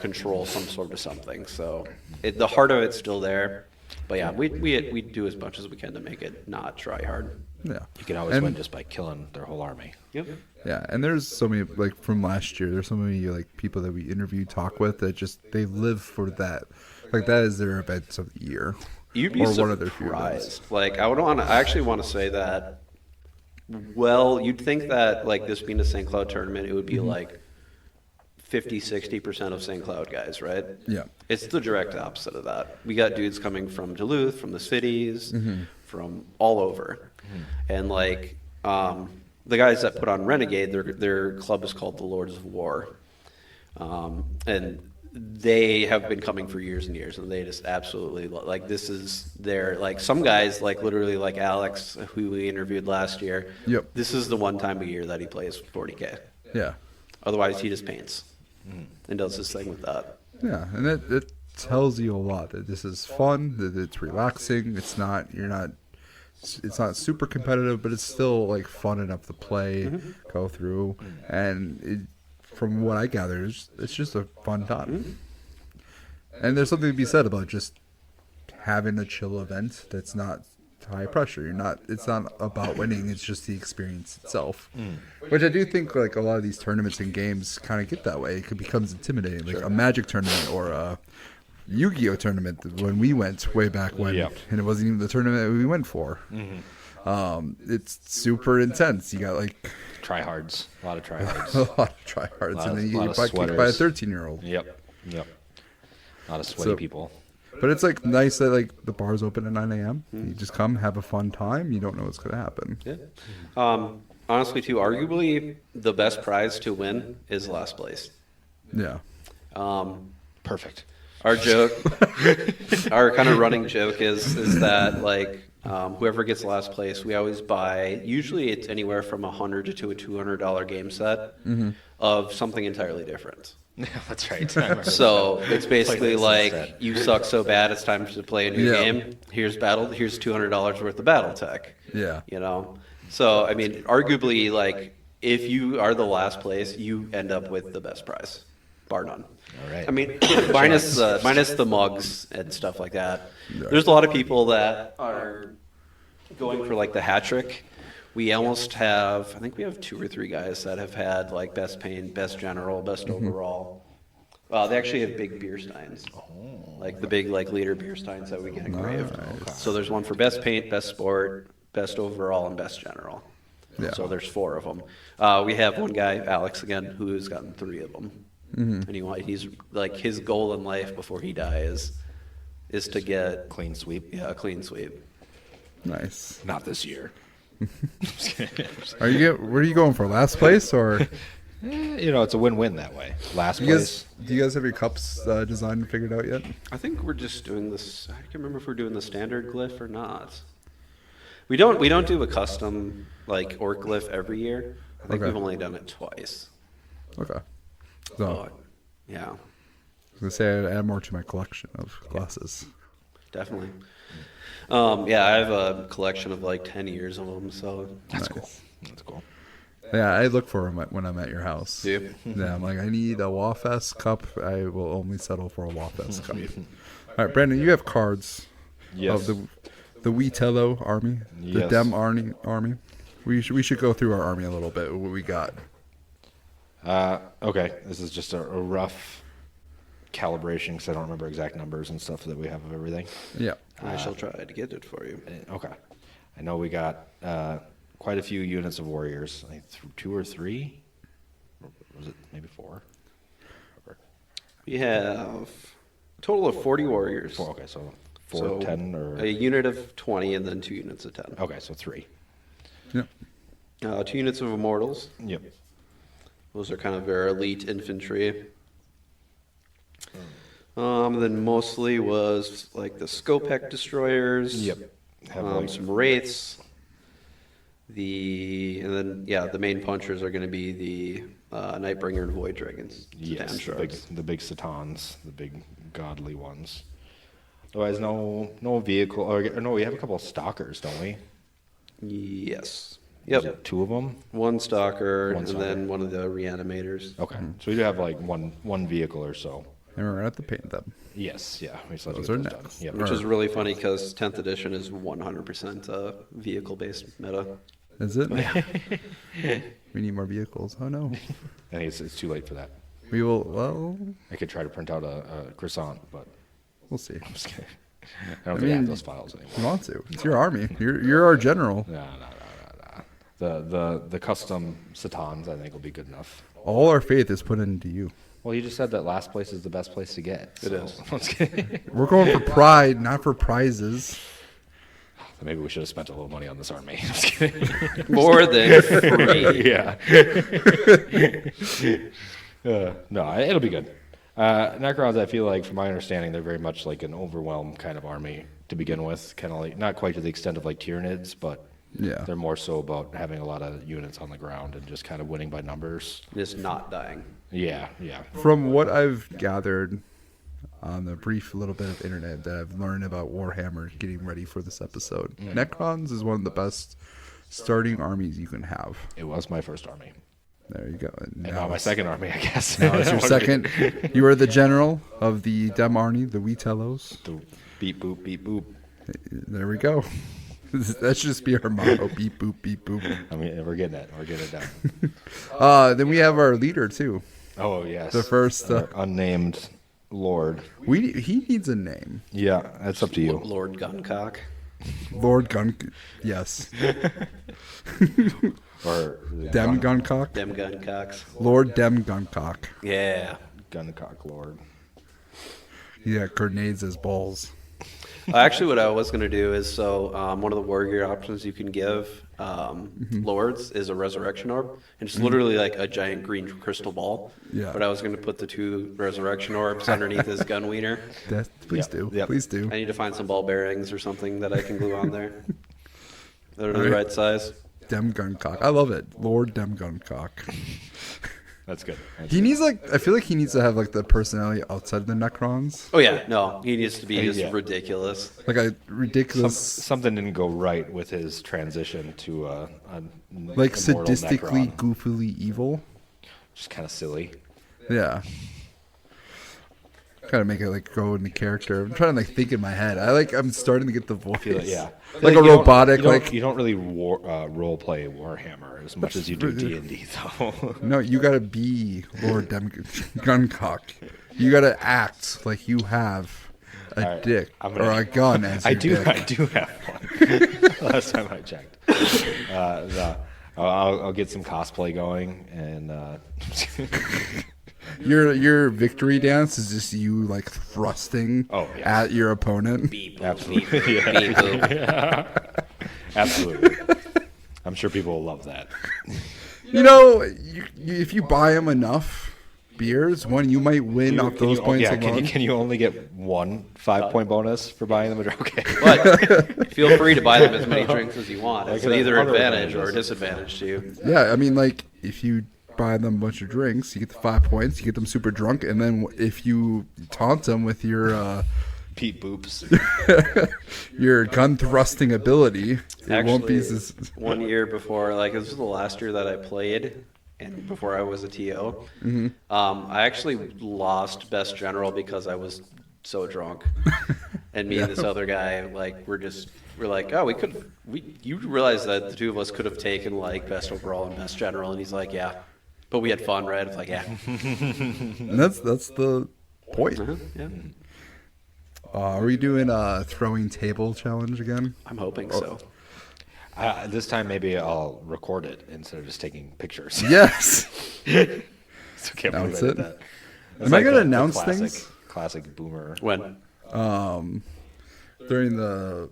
control some sort of something. So the heart of it's still there. But yeah, we do as much as we can to make it not try hard. yeah. You can always win just by killing their whole army. Yep. Yeah, and there's so many, like, from last year, there's so many, like, people that we interview, talk with, that just, they live for that. Like, that is their event of the year. You'd be Or one of their few surprised. Like, I actually want to say that, well, you'd think that, like, this being a St. Cloud tournament, it would be like 50-60% of St. Cloud guys, right? Yeah. It's the direct opposite of that. We got dudes coming from Duluth, from the cities, from all over. And, like, the guys that put on Renegade, their club is called the Lords of War. And they have been coming for years and years, and they just absolutely, like, this is their, like, some guys, like, literally, like Alex, who we interviewed last year. Yep. This is the one time a year that he plays 40K. Yeah. Otherwise, he just paints and does his thing with that. Yeah, and it tells you a lot that this is fun, that it's relaxing. It's not super competitive, but it's still like fun enough to play, go through, and from what I gather, it's just a fun time. And there's something to be said about just having a chill event that's not high pressure. It's not about winning, it's just the experience itself. Which I do think like a lot of these tournaments and games kind of get that way. It becomes intimidating. Like a Magic tournament or a Yu-Gi-Oh tournament when we went way back when, and it wasn't even the tournament we went for. It's super intense. You got like Tryhards. A lot of tryhards. a lot of tryhards, and then you get kicked by a 13-year-old. Yep. A lot of sweaty people. But it's like nice that like the bar's open at 9 a.m. You just come, have a fun time. You don't know what's going to happen. Yeah. honestly, too, arguably the best prize to win is last place. Yeah. Perfect. Our joke, our kind of running joke is that like whoever gets last place, we always buy. Usually, it's anywhere from $100 to a $200 game set of something entirely different. Yeah, that's right. I remember So that. it's basically Play like this instead. you suck so bad it's time to play a new Yeah. game. Here's $200 worth of battle tech. Yeah. You know, so I mean, arguably, like if you are the last place, you end up with the best prize, bar none. All right. I mean, minus the mugs and stuff like that. There's a lot of people that are going for like the hat trick. We almost have, I think we have 2 or 3 guys that have had like best paint, best general, best overall. They actually have big beer steins, like the big like liter beer steins that we get engraved. So there's one for best paint, best sport, best overall, and best general. Yeah. So there's 4 of them. We have one guy, Alex again, who's gotten 3 of them. And he's like his goal in life before he dies is to get Clean sweep. a clean sweep. Nice. Not this year. Where are you going for? Last place or? It's a win-win that way. Last Do place. you guys have your cups designed and figured out yet? I think we're just doing this. I can't remember if we're doing the standard glyph or not. We don't do a custom like orc glyph every year. I think Okay. we've only done it twice. Okay. So, But, yeah, I was gonna say I'd add more to my collection of glasses. definitely. Yeah, I have a collection of like 10 years of them. So That's cool. That's cool. Yeah, I look for them when I'm at your house. Do you? Yeah, I'm like, I need a Waagh Fest cup. I will only settle for a Waagh Fest cup. All right, Brandon, you have cards Yes. of the Wetellos army, the Yes. Dem army. We should go through our army a little bit. What we got? Okay, this is just a rough calibration because I don't remember exact numbers and stuff that we have of everything. Yeah. I shall try to get it for you. Okay. I know we got quite a few units of warriors. I think 2 or 3. Or was it maybe 4? We have a total of 40 warriors. 4. Okay, so 4, So 10, or a unit of 20 and then 2 units of 10. okay, so 3. Yeah. 2 units of immortals. Yep. Those are kind of our elite infantry. Then mostly was like the Skopek destroyers. Yep. Have Some wraiths. And then the main punchers are going to be the Nightbringer and Void Dragons. yes, Satan the big Satans, the big godly ones. Otherwise, no vehicle. Or no, we have a couple of stalkers, don't we? Yes. Is Yep. it 2 of them? One stalker One and stalker. then one of the reanimators. Okay, so we do have like one vehicle or so. And we're gonna have to paint them. Yes, yeah. We still have Those to are get those next. done. Yep. Which is really funny because 10th edition is 100% vehicle-based meta. Is it? We need more vehicles. Oh no. I think it's too late for that. We will. Well, I could try to print out a croissant, but we'll see. I'm just kidding. I don't think I have those files anymore. You want to? It's your army. You're our general. No. The custom Satans, I think, will be good enough. All our faith is put into you. Well, you just said that last place is the best place to get. It is. I'm just kidding. We're going for pride, not for prizes. Maybe we should have spent a little money on this army. I'm just kidding. More than free. Yeah. No, it'll be good. Necrons, I feel like, from my understanding, they're very much like an overwhelm kind of army to begin with. Kind of like, not quite to the extent of like Tyranids, but Yeah. they're more so about having a lot of units on the ground and just kind of winning by numbers. Just not dying. Yeah. From what I've gathered on the brief little bit of internet that I've learned about Warhammer getting ready for this episode, Necrons is one of the best starting armies you can have. It was my first army. There you go. And now my second army, I guess. Now it's your second. You are the general of the Dem army, the Wetellos. The beep boop, beep boop. There we go. That should just be our motto: beep boop, beep boop. I mean, we're getting it. We're getting it done. Then we have our leader too. Oh, yes. The first. Our unnamed lord. He needs a name. Yeah, that's up to you. Lord Guncock. Lord Gun. Yes. Or Dem Guncock. Them Guncocks. Lord Dem Guncock. Yeah. Guncock lord. He got grenades as balls. Actually, what I was going to do is one of the war gear options you can give lords is a resurrection orb, and it's literally like a giant green crystal ball. Yeah. But I was going to put the 2 resurrection orbs underneath his gun wiener. Please do. Yep. Please do. I need to find some ball bearings or something that I can glue on there. They're the right size. Dem Guncock. I love it. Lord Dem Guncock. That's good. He needs I feel like he needs to have like the personality outside the Necrons. Oh yeah, no, he needs to be just Yeah. ridiculous. Like a ridiculous, Something didn't go right with his transition to a like immortal sadistically, Necron. goofily evil. Just kind of silly. Yeah. Gotta make it like go into character. I'm trying to like think in my head. I'm starting to get the voice. Feel it, yeah. Like a You don't- robotic, you don't- like you don't really role play Warhammer as much as you do D&D though. no, you gotta be Lord Dem Guncock. You gotta act like you have a All right, dick I'm gonna- or a gun as I your do. dick. I do have one. Last time I checked. No, I'll get some cosplay going and. Your victory dance is just you like thrusting at your opponent. Absolutely. Yeah. Absolutely. I'm sure people will love that. You know, if you buy them enough beers, you might win off those points alone. Can you only get 1 5-point bonus for buying them? Okay. But feel free to buy them as many drinks as you want. It's Like, either other advantage or advantages. disadvantage to you. Yeah, I mean, like if you buy them a bunch of drinks, you get the 5 points. You get them super drunk, and then if you taunt them with your Pete Boops. your gun thrusting ability, it won't be Actually, as 1 year before, like this was the last year that I played, and before I was a TO, I actually lost Best General because I was so drunk, and me and this other guy like we're like, oh, you realize that the 2 of us could have taken like Best Overall and Best General, and he's like, yeah, but we had fun, right? It's like, yeah, and that's the point. yeah. Are we doing a throwing table challenge again? I'm hoping so. This time maybe I'll record it instead of just taking pictures. Yes. So can't believe Announce I it. did that. Am I gonna announce things? Classic boomer. When? During the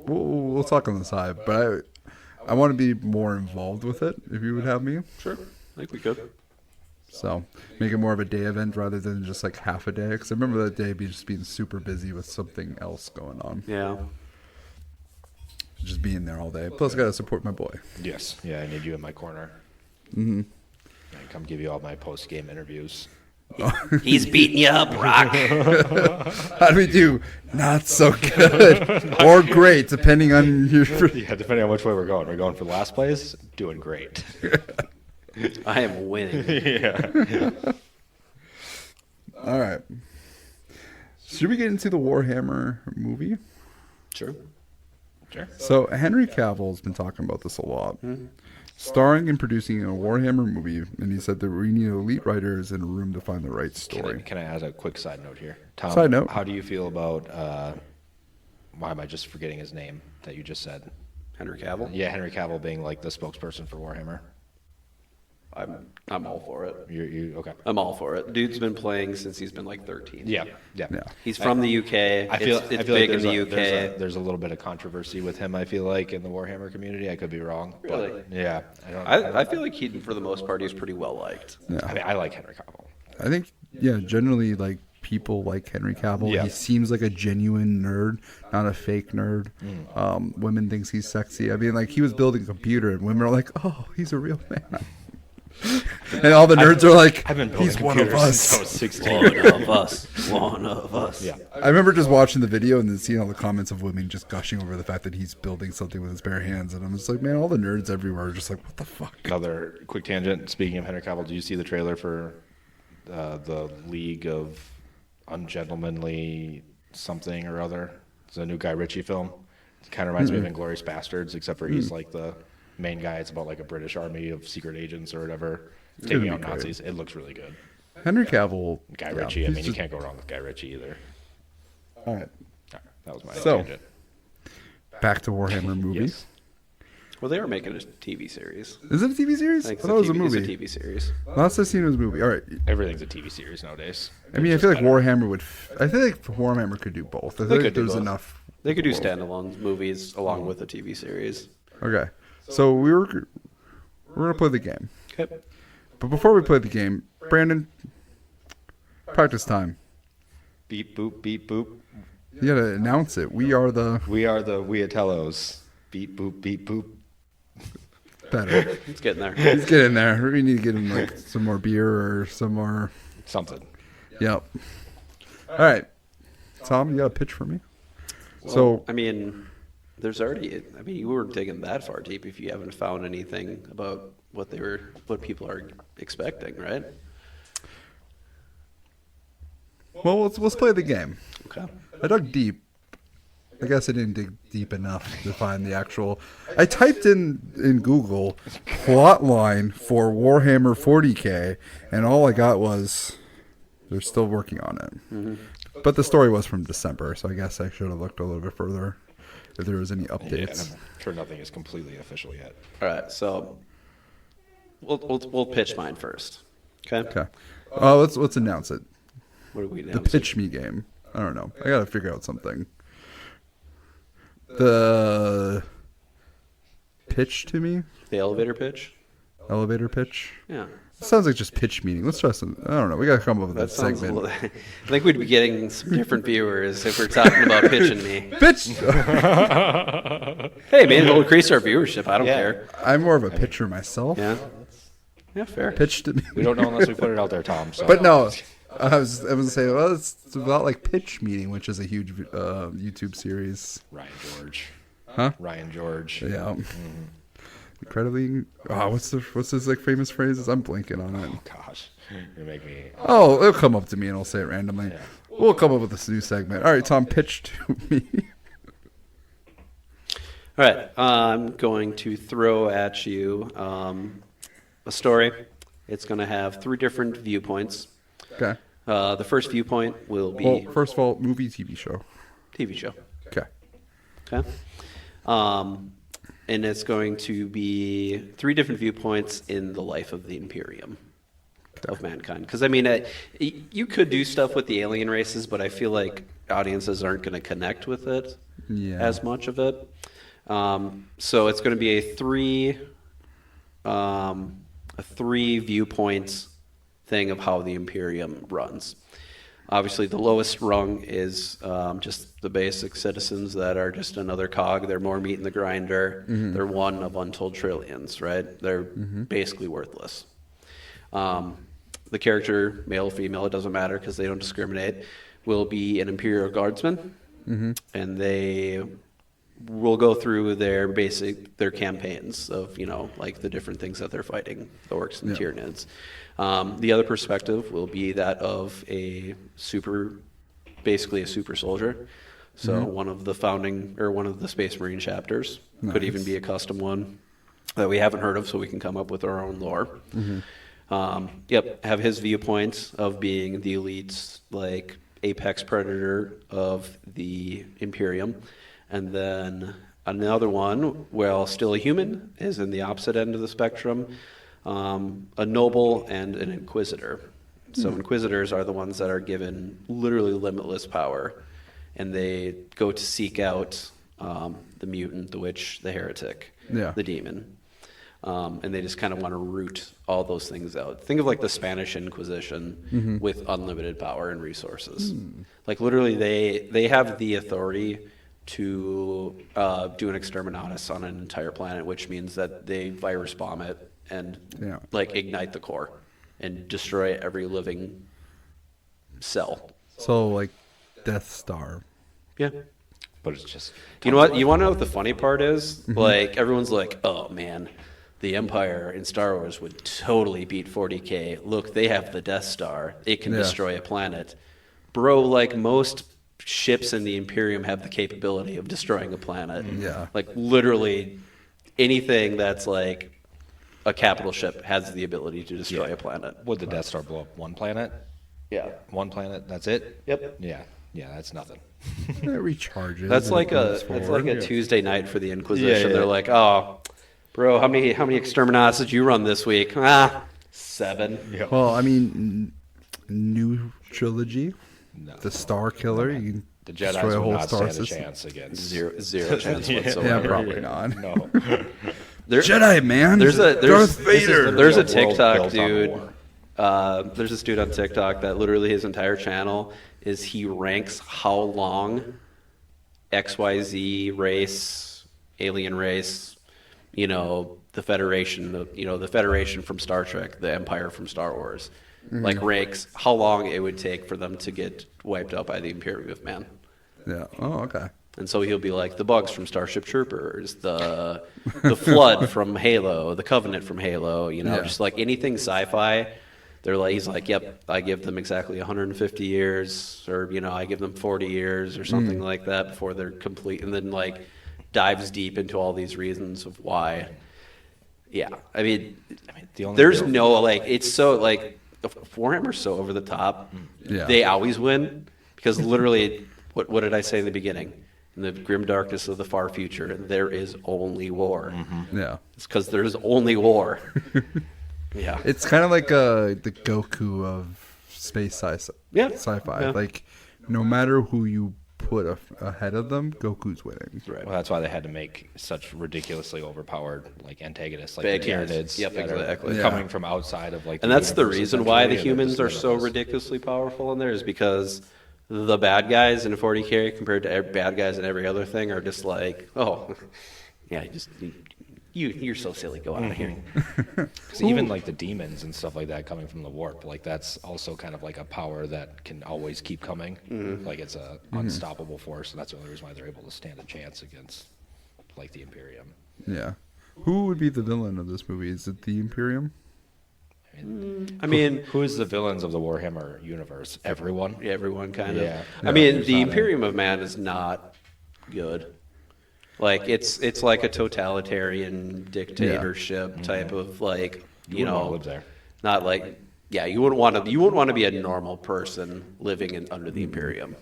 we'll talk on the side, but I want to be more involved with it if you would have me. Sure, I think we could. So make it more of a day event rather than just like half a day. Because I remember that day just being super busy with something else going on. Yeah. Just being there all day. Plus, I got to support my boy. Yes. Yeah, I need you in my corner. Mm-hmm. I come give you all my post-game interviews. He's beating you up, Rock. How do we do? Not so good or great, depending on your. Yeah, depending on which way we're going. We're going for last place, doing great. I am winning. Yeah. All right. Should we get into the Warhammer movie? Sure. Sure. So Henry Cavill's been talking about this a lot. Starring and producing a Warhammer movie, and he said that we need elite writers and a room to find the right story. Can I add a quick side note here? Tom, Side note. How do you feel about, why am I just forgetting his name that you just said? Henry Cavill. Yeah, Henry Cavill being like the spokesperson for Warhammer. I'm all for it. You okay? I'm all for it. Dude's been playing since he's been like 13. Yeah. He's from the UK. I feel it's I feel big like in the UK. there's a little bit of controversy with him. I feel like in the Warhammer community, I could be wrong. Really? But yeah, I feel like he, for the most part, he's pretty well liked. I mean, I like Henry Cavill. I think, generally, like, people like Henry Cavill. Yeah. He seems like a genuine nerd, not a fake nerd. Women thinks he's sexy. I mean, like, he was building a computer, and women are like, oh, he's a real man. And all the nerds are like, I've been building he's one of computers since I was us. 16. One of us. One of us. Yeah. I remember just watching the video and then seeing all the comments of women just gushing over the fact that he's building something with his bare hands. And I'm just like, man, all the nerds everywhere are just like, what the fuck? Another quick tangent. Speaking of Henry Cavill, do you see the trailer for the League of Ungentlemanly something or other? It's a new Guy Ritchie film. It kind of reminds me of Inglourious Bastards, except for he's like the main guy. It's about like a British army of secret agents or whatever taking out Nazis. It looks really good. Henry Cavill. Guy yeah, Ritchie. I he's mean, you just- can't go wrong with Guy Ritchie either. All right. All right, that was my So- tangent. Back to Warhammer movie. Yes. Well, they were making a TV series. Is it a TV series? I thought it was a movie. It's a TV series. Last I seen it was a movie. All right. Everything's a TV series nowadays. I mean, I feel like Warhammer would. I feel like Warhammer could do both. I feel like there's both. enough. They could do standalone movies along with a TV series. Okay, so we're gonna play the game. Okay. But before we play the game, Brandon, practice time. Beep boop, beep boop. You gotta announce it. We are the Wetellos. Beep boop, beep boop. better. It's getting there. Let's get in there. We need to get him like some more beer or some more. Something. Yep. All right, Tom, you got a pitch for me? Well, So I mean, there's already. I mean, you weren't digging that far deep if you haven't found anything about what people are expecting, right? well, let's play the game. Okay. I dug deep. I guess I didn't dig deep enough to find the actual. I typed in Google plotline for Warhammer 40K, and all I got was they're still working on it. Mm-hmm. But the story was from December, so I guess I should have looked a little bit further if there was any Yeah, updates. I'm sure nothing is completely official yet. All right. So we'll pitch mine first. Okay. Okay. Let's announce it. What do we The announce? pitch me game. I don't know. I gotta figure out something. The pitch to me. The elevator pitch. Elevator pitch. Yeah. Sounds like just pitch meeting. Let's try some. I don't know. We gotta come up with that Sounds a segment. little, I think we'd be getting some different viewers if we're talking about pitching me. Pitch. Hey, man, it'll increase our viewership. I don't Yeah. care. I'm more of a pitcher myself. Yeah. Yeah, fair. Pitch to me. We don't know unless we put it out there, Tom. So. But no, I was saying, well, it's about like Pitch Meeting, which is a huge YouTube series. Ryan George. Huh? Ryan George. Yeah. Incredibly. Oh, what's his like famous phrases? I'm blanking on it. Oh, gosh. You make me. Oh, it'll come up to me and I'll say it randomly. Yeah. We'll come up with this new segment. All right, Tom, pitch to me. All right. I'm going to throw at you a story. It's going to have 3 different viewpoints. Okay. The first viewpoint will be Well, first of all, movie, TV show. TV show. Okay. Okay. And it's going to be 3 different viewpoints in the life of the Imperium of mankind. Because, I mean, you could do stuff with the alien races, but I feel like audiences aren't going to connect with it as much of it. So it's going to be a 3 viewpoints thing of how the Imperium runs. Obviously, the lowest rung is just the basic citizens that are just another cog. They're more meat in the grinder. Mm-hmm. They're one of untold trillions, right? They're basically worthless. The character, male, female, it doesn't matter because they don't discriminate, will be an Imperial Guardsman, and they will go through their campaigns of, like the different things that they're fighting, the orcs and the Tyranids. The other perspective will be that of basically a super soldier. So one of the Space Marine chapters. Nice. Could even be a custom one that we haven't heard of, so we can come up with our own lore. Have his viewpoint of being the elite, like, apex predator of the Imperium. And then another one, while still a human, is in the opposite end of the spectrum, a noble and an inquisitor. So inquisitors are the ones that are given literally limitless power, and they go to seek out the mutant, the witch, the heretic, the demon. And they just kind of want to root all those things out. Think of like the Spanish Inquisition with unlimited power and resources. Like literally they have the authority to do an exterminatus on an entire planet, which means that they virus bomb it and like ignite the core and destroy every living cell. So like Death Star. Yeah. But it's just. You know what? You want to know what the funny part is? Like everyone's like, "Oh man, the Empire in Star Wars would totally beat 40K. Look, they have the Death Star. It can destroy a planet." Bro, like most ships in the Imperium have the capability of destroying a planet. Yeah. Like literally anything that's like a capital ship has the ability to destroy a planet. Would the Death Star blow up one planet? Yeah. One planet, that's it? Yep. Yeah, that's nothing. It recharges. That's and like it moves a forward. Tuesday night for the Inquisition. Yeah. They're like, "Oh, Bro, how many exterminatus did you run this week? 7. Yeah. Well, I mean, new trilogy, No. the Star Killer. You can The destroy Jedi's a would whole not star stand a system. chance against. Zero chance whatsoever. Yeah, probably not. No. Jedi, man. There's Darth Vader. There's a world TikTok built on dude. war. There's this dude on TikTok that literally his entire channel is he ranks how long XYZ race, alien race, the Federation, the Federation from Star Trek, the Empire from Star Wars, like ranks how long it would take for them to get wiped out by the Imperium of Man. Yeah. Oh, okay. And so he'll be like the bugs from Starship Troopers, the Flood from Halo, the Covenant from Halo, just like anything sci-fi. He's like, yep, I give them exactly 150 years, or I give them 40 years, or something like that before they're complete, and then like dives deep into all these reasons of why. Yeah, I mean, there's no like, it's so like Warhammer's so over the top. Yeah. They always win because literally, what did I say in the beginning? In the grim darkness of the far future, there is only war. Yeah. It's because there's only war. Yeah. It's kind of like the Goku of space sci-fi. Yeah. Like, no matter who you put ahead of them, Goku's winning. Right. Well, that's why they had to make such ridiculously overpowered like antagonists, like Big the guys. Tyranids, Yep, that are exactly. coming from outside of like. And that's the universe, reason why the essentially, and humans they're are just so limitless. ridiculously powerful in there is because the bad guys in 40K compared to bad guys in every other thing are just like, oh, yeah, you're so silly. Go out of here. 'Cause even like the demons and stuff like that coming from the warp, like that's also kind of like a power that can always keep coming. Like it's a unstoppable force, and that's the only reason why they're able to stand a chance against like the Imperium. Yeah. Who would be the villain of this movie? Is it the Imperium? I mean, Who is the villains of the Warhammer universe? Everyone. everyone kind of. Yeah. I mean, There's the not Imperium of Man is not good. Like it's like a totalitarian dictatorship type of like You wouldn't want to live there. not like you wouldn't want to be a normal person living under the Imperium.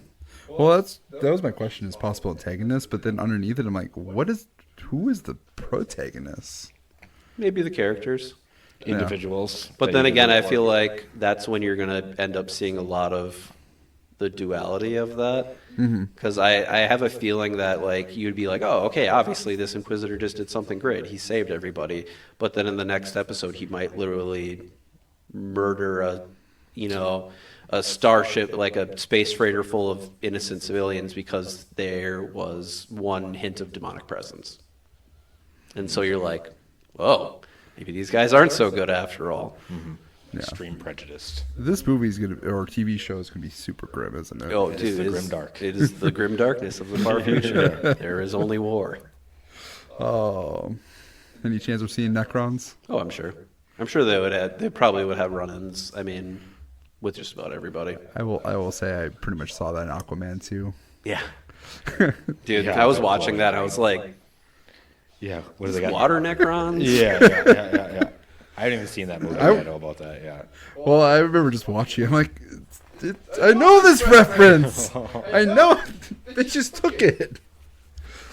Well, that was my question: is possible antagonist? But then underneath it, I'm like, who is the protagonist? Maybe the characters. Individuals. But that then you again, can I look feel for. like that's when you're going to end up seeing a lot of the duality of that. Because I have a feeling that like you'd be like, oh, okay, obviously this Inquisitor just did something great. He saved everybody. But then in the next episode, he might literally murder a starship, like a space freighter full of innocent civilians because there was one hint of demonic presence. And so you're like, whoa. Maybe these guys aren't so good after all. Extreme prejudice. This movie's or TV show is gonna be super grim, isn't it? Oh, It dude, is the it's- grim dark. It is the grim darkness of the far future. There is only war. Oh, any chance of seeing Necrons? Oh, I'm sure. I'm sure they probably would have run-ins. I mean, with just about everybody. I will say I pretty much saw that in Aquaman too. Yeah. Dude, Yeah, I was that was watching that. I was like, Yeah. What do they got? water Necrons? Yeah. I haven't even seen that movie. I know about that. Yeah. Well, I remember just watching. I'm like, I know this reference. I know. They just took it.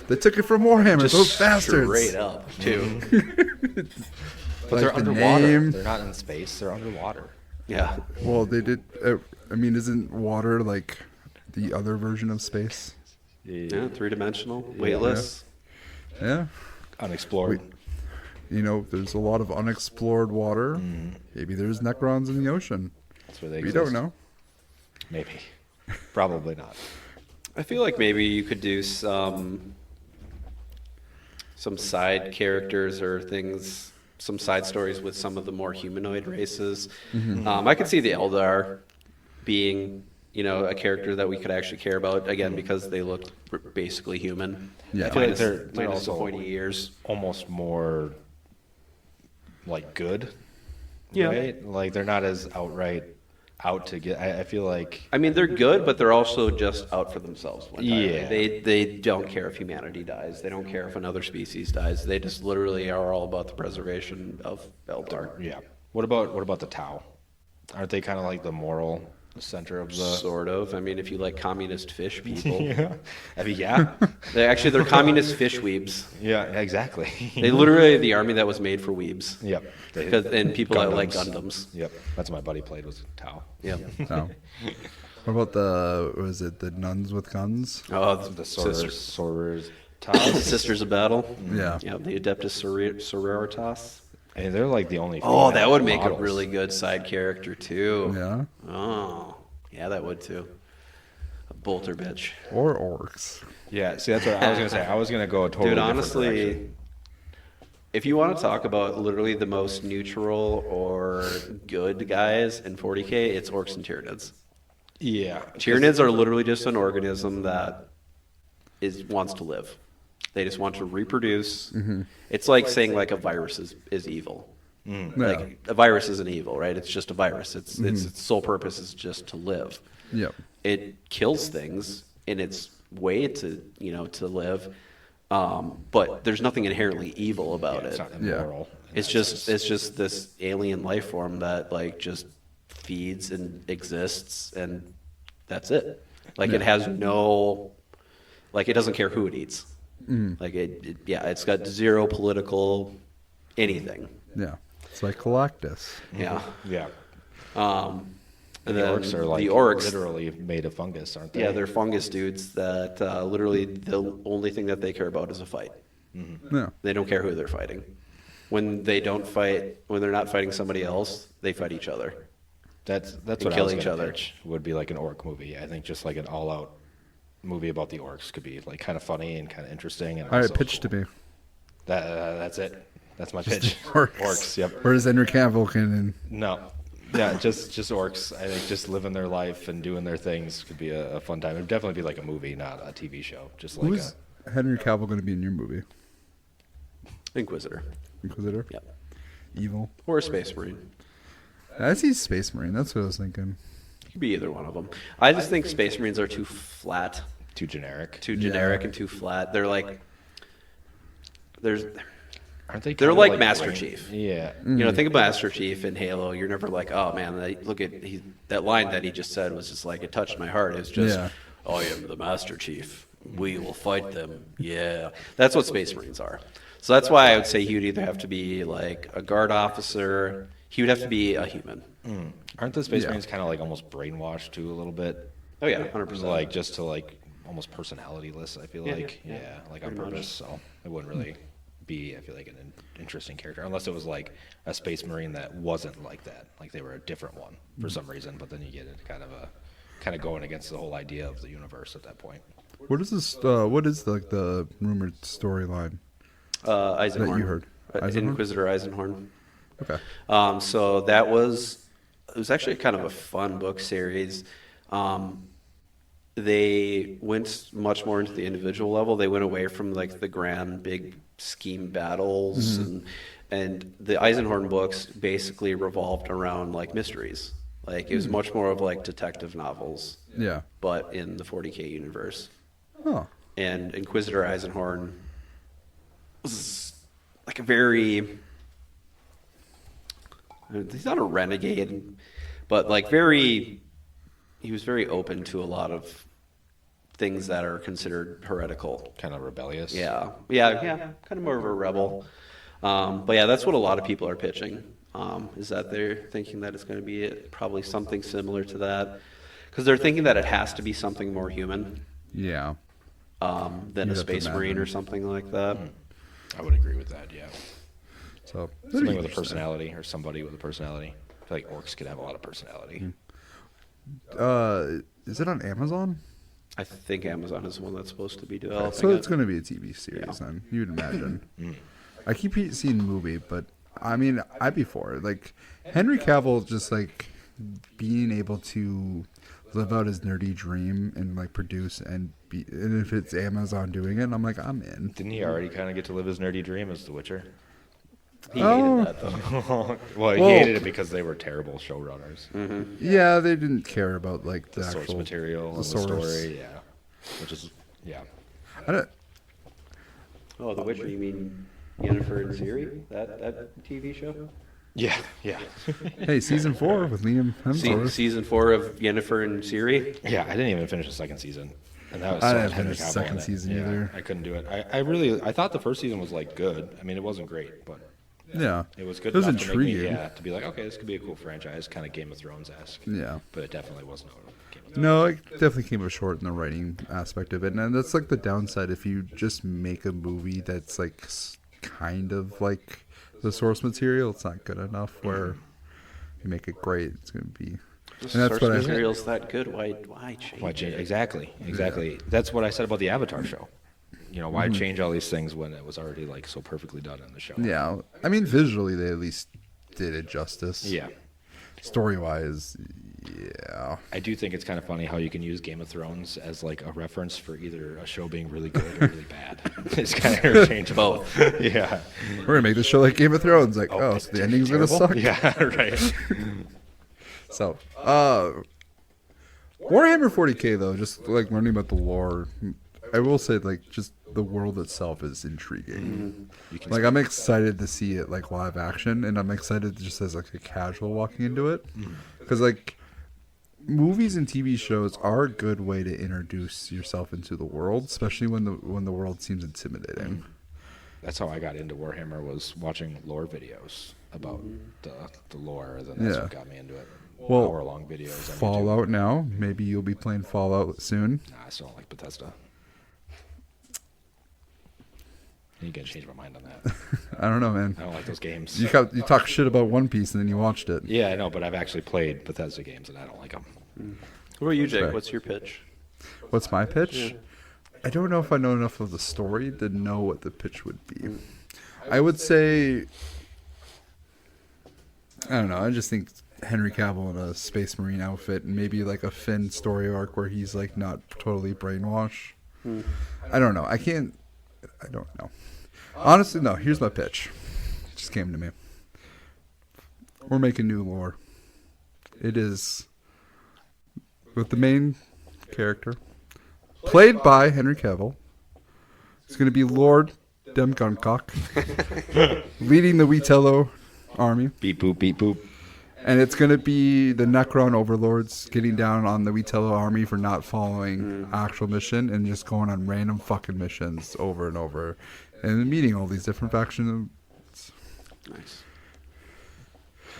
They took it from Warhammer. Those bastards. Straight up, too. But Like they're the underwater. name. They're not in space. They're underwater. Yeah. Well, they did. I mean, isn't water like the other version of space? Yeah, three-dimensional, weightless. Yeah. Unexplored. There's a lot of unexplored water. Maybe there's Necrons in the ocean. That's where they We exist. don't know. Maybe. Probably not. I feel like maybe you could do some side characters or things, some side stories with some of the more humanoid races. I could see the Eldar being, a character that we could actually care about, again, because they look basically human. Yeah. I feel like Minus, they're minus the also pointy ears. almost more like good. Yeah. Right? Like they're not as outright out to get. I feel like I mean, they're good, but they're also just out for themselves. Entirely. Yeah. They don't care if humanity dies. They don't care if another species dies. They just literally are all about the preservation of Eldar. yeah. What about the Tau? Aren't they kind of like the moral the center of the. Sort of. I mean, if you like communist fish people. Yeah. I mean, yeah. They're communist fish weebs. Yeah, exactly. They literally are the army that was made for weebs. Yep. And people that like Gundams. Yep. That's what my buddy played was Tau. Yep. Oh. What about the nuns with guns? Oh, The sisters. sorors. Sisters of Battle. Yeah. Yeah, the Adeptus Sororitas. And they're like the only. Oh, that would make models. a really good side character, too. Yeah. Oh, yeah, that would, too. A bolter bitch. Or orcs. Yeah, see, that's what I was gonna say. I was gonna go a totally Dude, different honestly, direction. if you want to talk about literally the most neutral or good guys in 40K, it's orcs and Tyranids. Yeah, Tyranids are literally just an organism that wants to live. They just want to reproduce. Mm-hmm. It's like saying like a virus is evil. Yeah. Like a virus isn't evil, right? It's just a virus. Its sole purpose is just to live. Yep. It kills things in its way to live, but there's nothing inherently evil about it's it. not immoral. It's just this alien life form that like just feeds and exists, and that's it. Like it has no, like it doesn't care who it eats. Like it's got zero political anything. Yeah. It's like Galactus. Yeah. Yeah, And the then orcs are like the orcs, literally made of fungus, aren't they? yeah, they're fungus dudes that literally the only thing that they care about is a fight. Yeah. They don't care who they're fighting. When they don't fight, when they're not fighting somebody else, they fight each other. That's And what I kill was each gonna other. pitch, would be like an orc movie. I think just like an all-out movie about the orcs could be like kind of funny and kind of interesting. And All right, also pitch to cool. me. That's it. That's my pitch. Orcs. Orcs. Yep. Where's Henry Cavill can? No. Yeah, just orcs. I think just living their life and doing their things could be a fun time. It'd definitely be like a movie, not a TV show. Just like Who's Henry Cavill going to be in your movie? Inquisitor. Inquisitor? Yep. Evil? Or a space marine. I see Space Marine. That's what I was thinking. It could be either one of them. I just think space marines are too flat, too generic. too generic, and too flat. They're like, Aren't they? they're kinda like Master Chief. Yeah. Think of Master Chief in Halo. You're never like, oh man, look at that line that he just said was just like, it touched my heart. It was just, Yeah. I am the Master Chief. We will fight them. Yeah. That's what Space Marines are. So that's why I would say he would either have to be like a guard officer. He would have to be a human. Aren't the Space Yeah. Marines kind of like almost brainwashed too a little bit? Oh yeah, 100%. Like just to like almost personality-less, I feel Yeah, like. yeah, Yeah, like on pretty much. purpose. So it wouldn't really be, I feel like, an interesting character. Unless it was like a Space Marine that wasn't like that. Like they were a different one for some reason. But then you get into kind of going against the whole idea of the universe at that point. What is this? What is like the rumored storyline Eisenhorn. that you heard? Eisenhorn? Inquisitor Eisenhorn. Okay. So it was actually kind of a fun book series. They went much more into the individual level. They went away from like the grand big scheme battles, and the Eisenhorn books basically revolved around like mysteries. Like it was much more of like detective novels, Yeah. but in the 40K universe. Oh. And Inquisitor Eisenhorn was like a very, he's not a renegade, but like he was very open to a lot of things that are considered heretical. Kind of rebellious. Yeah, kind of more of a rebel. But yeah, that's what a lot of people are pitching, is that they're thinking that it's going to be probably something similar to that, because they're thinking that it has to be something more human Yeah. than You'd a have to Space Marine imagine. or something like that. I would agree with that, yeah. So Something with a personality or somebody with a personality. I feel like orcs could have a lot of personality. Is it on Amazon? I think Amazon is the one that's supposed to be developing So it. it's going to be a TV series then. You'd imagine. Mm. I keep seeing the movie, but I mean, I'd be for it. Like Henry Cavill, just like being able to live out his nerdy dream and like produce and if it's Amazon doing it, I'm like, I'm in. Didn't he already kind of get to live his nerdy dream as The Witcher? He Oh. hated that though. Well, he Well- hated it because they were terrible showrunners. Yeah, they didn't care about like the, The source actual material and the source. story, yeah. Which is, yeah. I don't, Oh, The Witcher, you mean Yennefer and Ciri? That TV show? Yeah, yeah. Hey, season 4 with Liam Hemsworth. Season 4 of Yennefer and Ciri. Yeah, I didn't even finish the second season. And that was I so didn't Henry finish the Cavill second in it. season Yeah, either. I couldn't do it. I thought the first season was like good. I mean, it wasn't great, but Yeah. it was good It was enough to make me, intriguing. to be like, okay, this could be a cool franchise, kind of Game of Thrones-esque. Yeah. But it definitely wasn't a Game of Thrones. No, it definitely came up short in the writing aspect of it. And that's like the downside if you just make a movie that's like kind of like the source material, it's not good enough where you make it great. It's going to be... The And that's source what I- material's that good. Why change Why change? it? Exactly. That's what I said about the Avatar show. You know, why change all these things when it was already like so perfectly done in the show? Yeah. I mean, visually, they at least did it justice. Yeah. Story-wise, yeah. I do think it's kind of funny how you can use Game of Thrones as like a reference for either a show being really good or really bad. It's kind of interchangeable. Yeah. We're going to make this show like Game of Thrones. Like, oh, so the ending's going to suck? Yeah, right. So, Warhammer 40K, though, just like learning about the lore, I will say, like, just the world itself is intriguing. Like, I'm excited to see it, like, live action, and I'm excited just as, like, a casual walking into it. Because, like, movies and TV shows are a good way to introduce yourself into the world, especially when the world seems intimidating. That's how I got into Warhammer, was watching lore videos about the lore, and then that's what got me into it. Well, hour-long videos. on YouTube. Fallout now. Maybe you'll be playing Fallout soon. Nah, I still don't like Bethesda. You can change my mind on that. I don't know, man. I don't like those games. You talk shit about One Piece and then you watched it. Yeah, I know, but I've actually played Bethesda games and I don't like them. What about you, Jake? Right. What's your pitch? What's my pitch? I don't know if I know enough of the story to know what the pitch would be. I would say, I don't know. I just think Henry Cavill in a Space Marine outfit and maybe like a Finn story arc where he's like not totally brainwashed. I don't know. I don't know. Honestly, no. Here's my pitch. It just came to me. We're making new lore. It is with the main character, played by Henry Cavill. It's going to be Lord Demguncock, leading the Wetello army. Beep boop, beep boop. And it's going to be the Necron overlords getting down on the Wetello army for not following actual mission and just going on random fucking missions over and over. And then meeting all these different factions. Nice.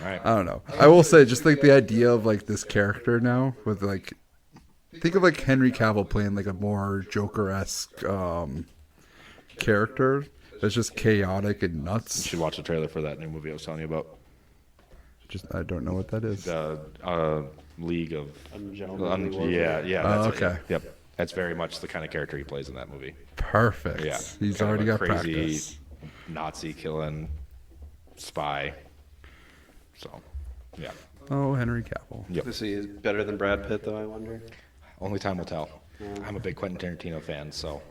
All right. I don't know. I will say, just like the idea of like this character now with like, think of like Henry Cavill playing like a more Joker-esque character that's just chaotic and You nuts. should watch the trailer for that new movie I was telling you about. I don't know what that is. The League of... Ungentlemanly Warfare. Yeah. Oh, That's okay. Yep. That's very much the kind of character he plays in that movie. Perfect. Yeah. He's Kind of already a got crazy practice. Nazi-killing spy. So, yeah. Oh, Henry Cavill. Yep. Is he better than Brad Pitt, though, I wonder? Only time will tell. I'm a big Quentin Tarantino fan, so...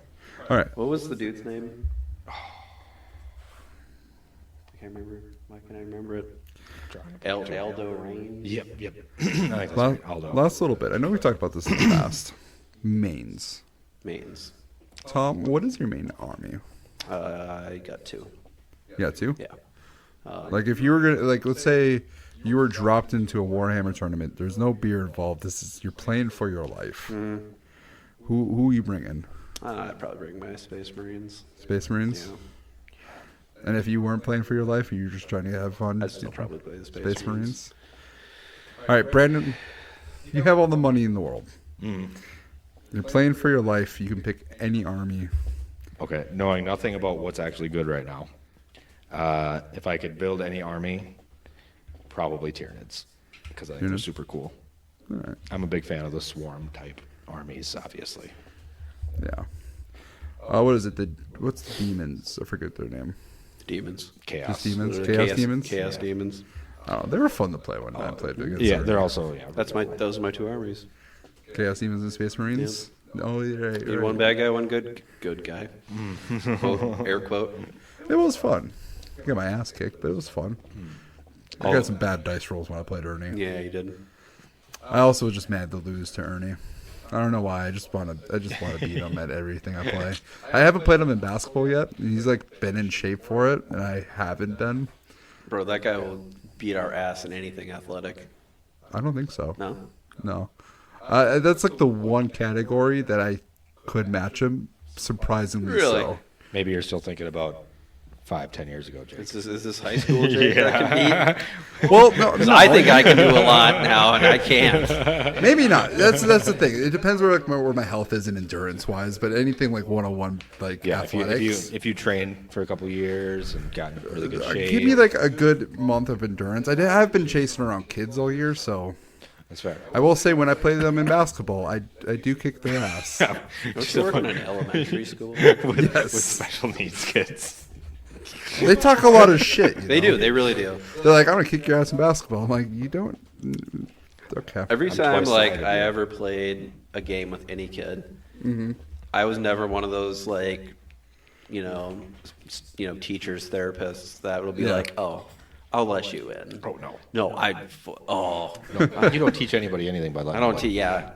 All right. What was the dude's name? I can't remember. Why can't I remember it? Aldo Rain? Yep. I think that's right. Aldo. Last little bit. I know we talked about this in the past. Mains. Mains. Tom, what is your main army? I got 2. You got 2? Yeah. Like if you were gonna, like, let's say you were dropped into a Warhammer tournament. There's no beer involved. You're playing for your life. Who are you bringing? I'd probably bring my Space Marines. Space Marines. Yeah. And if you weren't playing for your life, and you're just trying to have fun, I'd still probably play the Space Marines. All right, Brandon, you have all the money in the world. You're playing for your life. You can pick any army. Okay, knowing nothing about what's actually good right now, if I could build any army, probably Tyranids, because I think they're Tyranids? super cool. All right. I'm a big fan of the swarm type armies, obviously. Yeah. What is it? What's the demons? I forget their name. Demons. Chaos. Just demons? Chaos demons? Chaos demons. Oh, they were fun to play when I played against. Yeah, them. they're also Those are my 2 armies. Chaos demons and Space Marines. Oh, you're right. You You're one right. bad guy, one good guy. Quote, air quote. It was fun. I got my ass kicked, but it was fun. I got some bad dice rolls when I played Ernie. Yeah, you did. I also was just mad to lose to Ernie. I don't know why. I just want to beat him at everything I play. I haven't played him in basketball yet. He's like been in shape for it, and I haven't been. Bro, that guy will beat our ass in anything athletic. I don't think so. No. That's like the one category that I could match him. Surprisingly Really? so. Maybe you're still thinking about 5-10 years ago, Jake. Is this high school, Jake, that can beat? Well, no, I think I can do a lot now, and I can't. maybe not. That's the thing. It depends where my health is and endurance wise. But anything like 101, like athletics. If you train for a couple of years and got in really good shape, Give me like a good month of endurance. I've been chasing around kids all year, so. That's fair. I will say when I play them in basketball, I do kick their ass. Don't you work in an elementary school? with special needs kids. They talk a lot of shit. They do. They really do. They're like, I'm gonna kick your ass in basketball. I'm like, you don't. Okay. Every I'm time twice like ahead of I you. ever played a game with any kid, I was never one of those like, teachers, therapists that will be like, oh, I'll let you in. Oh no. No, No, you don't teach anybody anything by letting I don't them. teach. Yeah,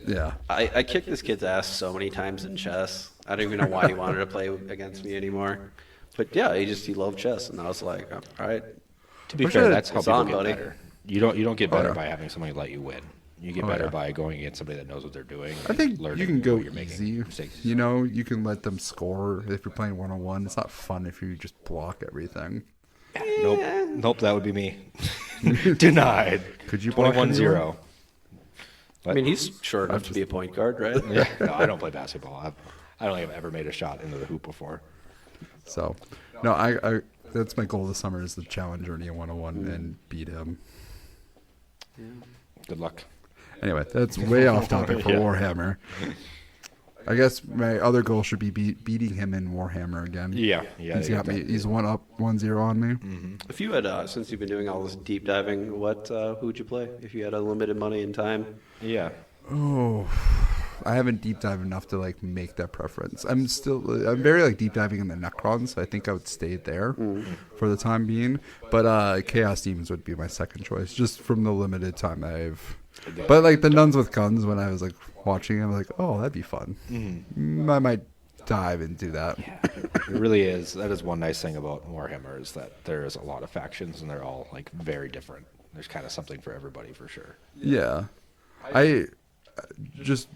Yeah. I kicked this kid's ass so many times in chess. I don't even know why he wanted to play against me anymore. But yeah, he loved chess, and I was like, all right. To be Wish fair, I- that's how It's people on, get buddy. better. You don't get better yeah. by having somebody let you win. You get Oh, better yeah. by going against somebody that knows what they're doing. I think learning you can go what you're making easy. mistakes. You can let them score if you're playing 1-on-1. It's not fun if you just block everything. Nope, that would be me. Denied. Could you block 21-0. I mean, he's short enough to be a point guard, right? Yeah, no, I don't play basketball. I don't think I've ever made a shot into the hoop before. So, no, I that's my goal this summer is to challenge Ernie in 1-on-1 and beat him. Good luck. Anyway, that's way off topic for Yeah. Warhammer. I guess my other goal should be beating him in Warhammer again. Yeah. He's got me. He's 1-0 on me. If you had, since you've been doing all this deep diving, who would you play if you had unlimited money and time? Yeah. Oh, I haven't deep dived enough to like make that preference. I'm very like deep diving in the Necrons. So I think I would stay there for the time being. But Chaos Demons would be my second choice, just from the limited time I've. But like the Nuns with Guns, when I was like watching, I was like, oh, that'd be fun. I might dive and do that. It really is. That is one nice thing about Warhammer is that there is a lot of factions and they're all like very different. There's kind of something for everybody for sure. Yeah, I just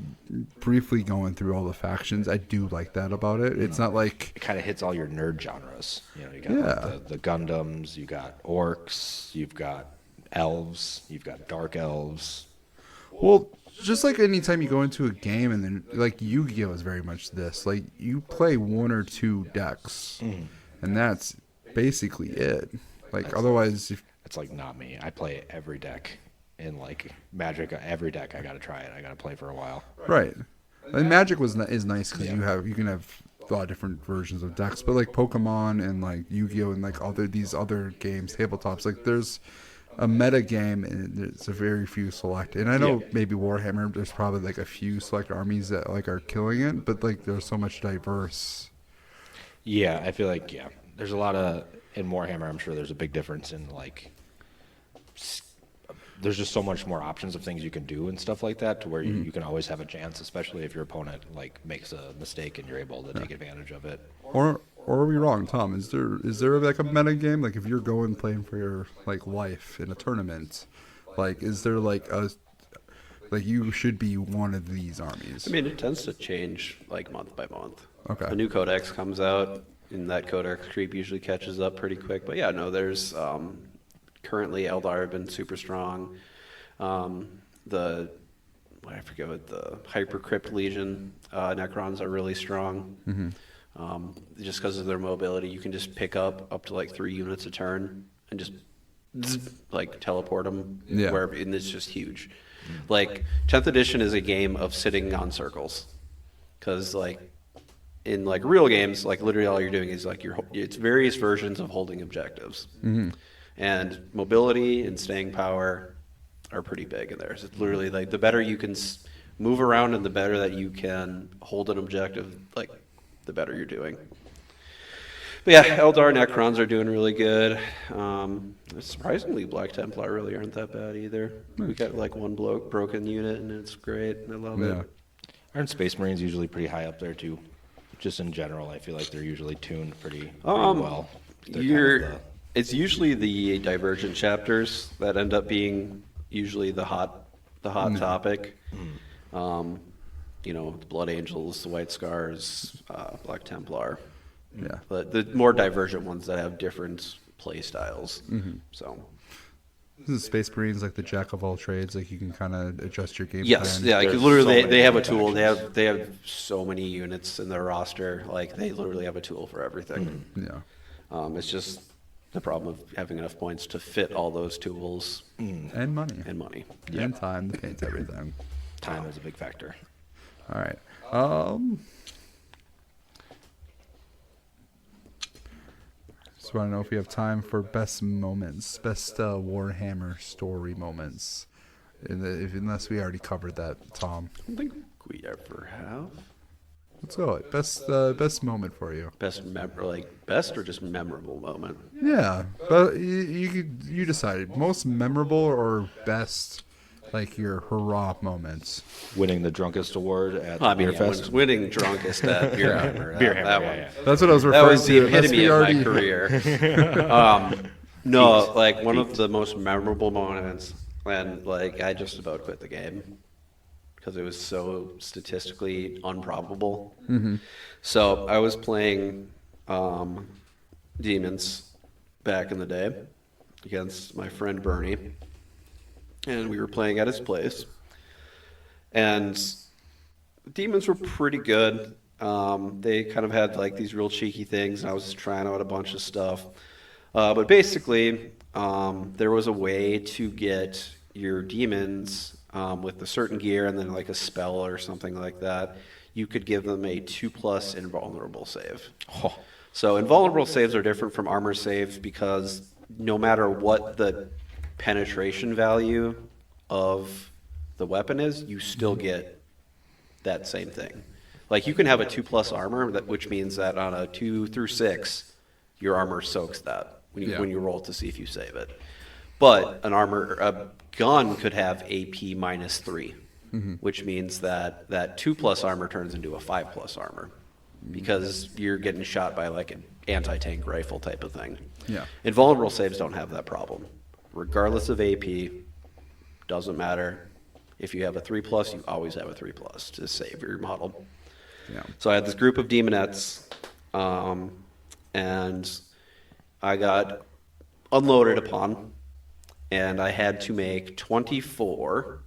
briefly going through all the factions. I do like that about it. It's not like It kind of hits all your nerd genres. You got like, the Gundams, you got orcs, you've got elves, you've got dark elves. well, just like anytime you go into a game and then like Yu-Gi-Oh is very much this. Like you play one or two decks, and that's basically it. Like otherwise, if It's like not me. I play every deck in like Magic. Every deck I got to try it. I got to play for a while. right. And Magic is nice because you can have a lot of different versions of decks, but like Pokemon and like Yu-Gi-Oh and like these other games, tabletops, like there's a meta game and there's a very few select. And I know maybe Warhammer, there's probably like a few select armies that like are killing it, but like there's so much diverse. Yeah, I feel like there's a lot of in Warhammer. I'm sure there's a big difference in like. There's just so much more options of things you can do and stuff like that to where you can always have a chance, especially if your opponent like makes a mistake and you're able to take advantage of it. Or are we wrong, Tom? Is there like a meta game? Like if you're going playing for your like life in a tournament, like is there like you should be one of these armies? I mean, it tends to change like month by month. Okay. A new codex comes out, and that codex creep usually catches up pretty quick. But yeah, no, there's currently Eldar have been super strong. I forget what the Hypercrypt Legion Necrons are really strong. Just because of their mobility, you can just pick up to like 3 units a turn and just like teleport them wherever, and it's just huge. Like 10th edition is a game of sitting on circles, because like in like real games, like literally all you're doing is like it's various versions of holding objectives, and mobility and staying power are pretty big in there. So it's literally like the better you can move around and the better that you can hold an objective, like the better you're doing. But yeah, Eldar Necrons are doing really good. Surprisingly, Black Templar really aren't that bad either. We got like one broken unit, and it's great. I love it. Aren't Space Marines usually pretty high up there too? Just in general, I feel like they're usually tuned pretty Um, well. They're You're kind of It's usually the divergent chapters that end up being usually the hot topic. You know, the Blood Angels, the White Scars, Black Templar. Yeah. But the more divergent ones that have different play styles. So. This is Space Marines, like the jack of all trades. Like you can kind of adjust your game Yes, plan. yeah. Like There's literally, so they have a many tool. factions. They have so many units in their roster. Like they literally have a tool for everything. Yeah. It's just the problem of having enough points to fit all those tools And money. and money. And time to paint everything. Time is a big factor. All right. Just want to know if we have time for best moments, best Warhammer story moments. Unless we already covered that, Tom. I don't think we ever have. Let's go. Best moment for you. Best or just memorable moment. Yeah, but you decided most memorable or best, like your hurrah moments. Winning the drunkest award at the Beer Fest. Winning drunkest at Beer Hammer. Beer that Hammer, one. yeah. That's what I was That referring was the to. unless epitome we of already- my career. No, like one of the most memorable moments, and like I just about quit the game because it was so statistically unprobable. So I was playing Demons back in the day against my friend Bernie, and we were playing at his place, and Demons were pretty good. They kind of had like these real cheeky things, and I was just trying out a bunch of stuff. But basically, there was a way to get your demons with a certain gear and then like a spell or something like that. You could give them a 2+ invulnerable save. So invulnerable saves are different from armor saves because no matter what the penetration value of the weapon is, you still get that same thing. Like you can have a 2+ armor, which means that on a 2 through 6, your armor soaks that when you roll to see if you save it. But a gun could have AP -3, which means that 2+ armor turns into a 5+ armor because you're getting shot by like an anti-tank rifle type of thing. Yeah. Invulnerable saves don't have that problem. Regardless of AP, doesn't matter. If you have a 3+, you always have a 3+ to save your model. Yeah. So I had this group of demonettes, and I got unloaded upon, and I had to make 24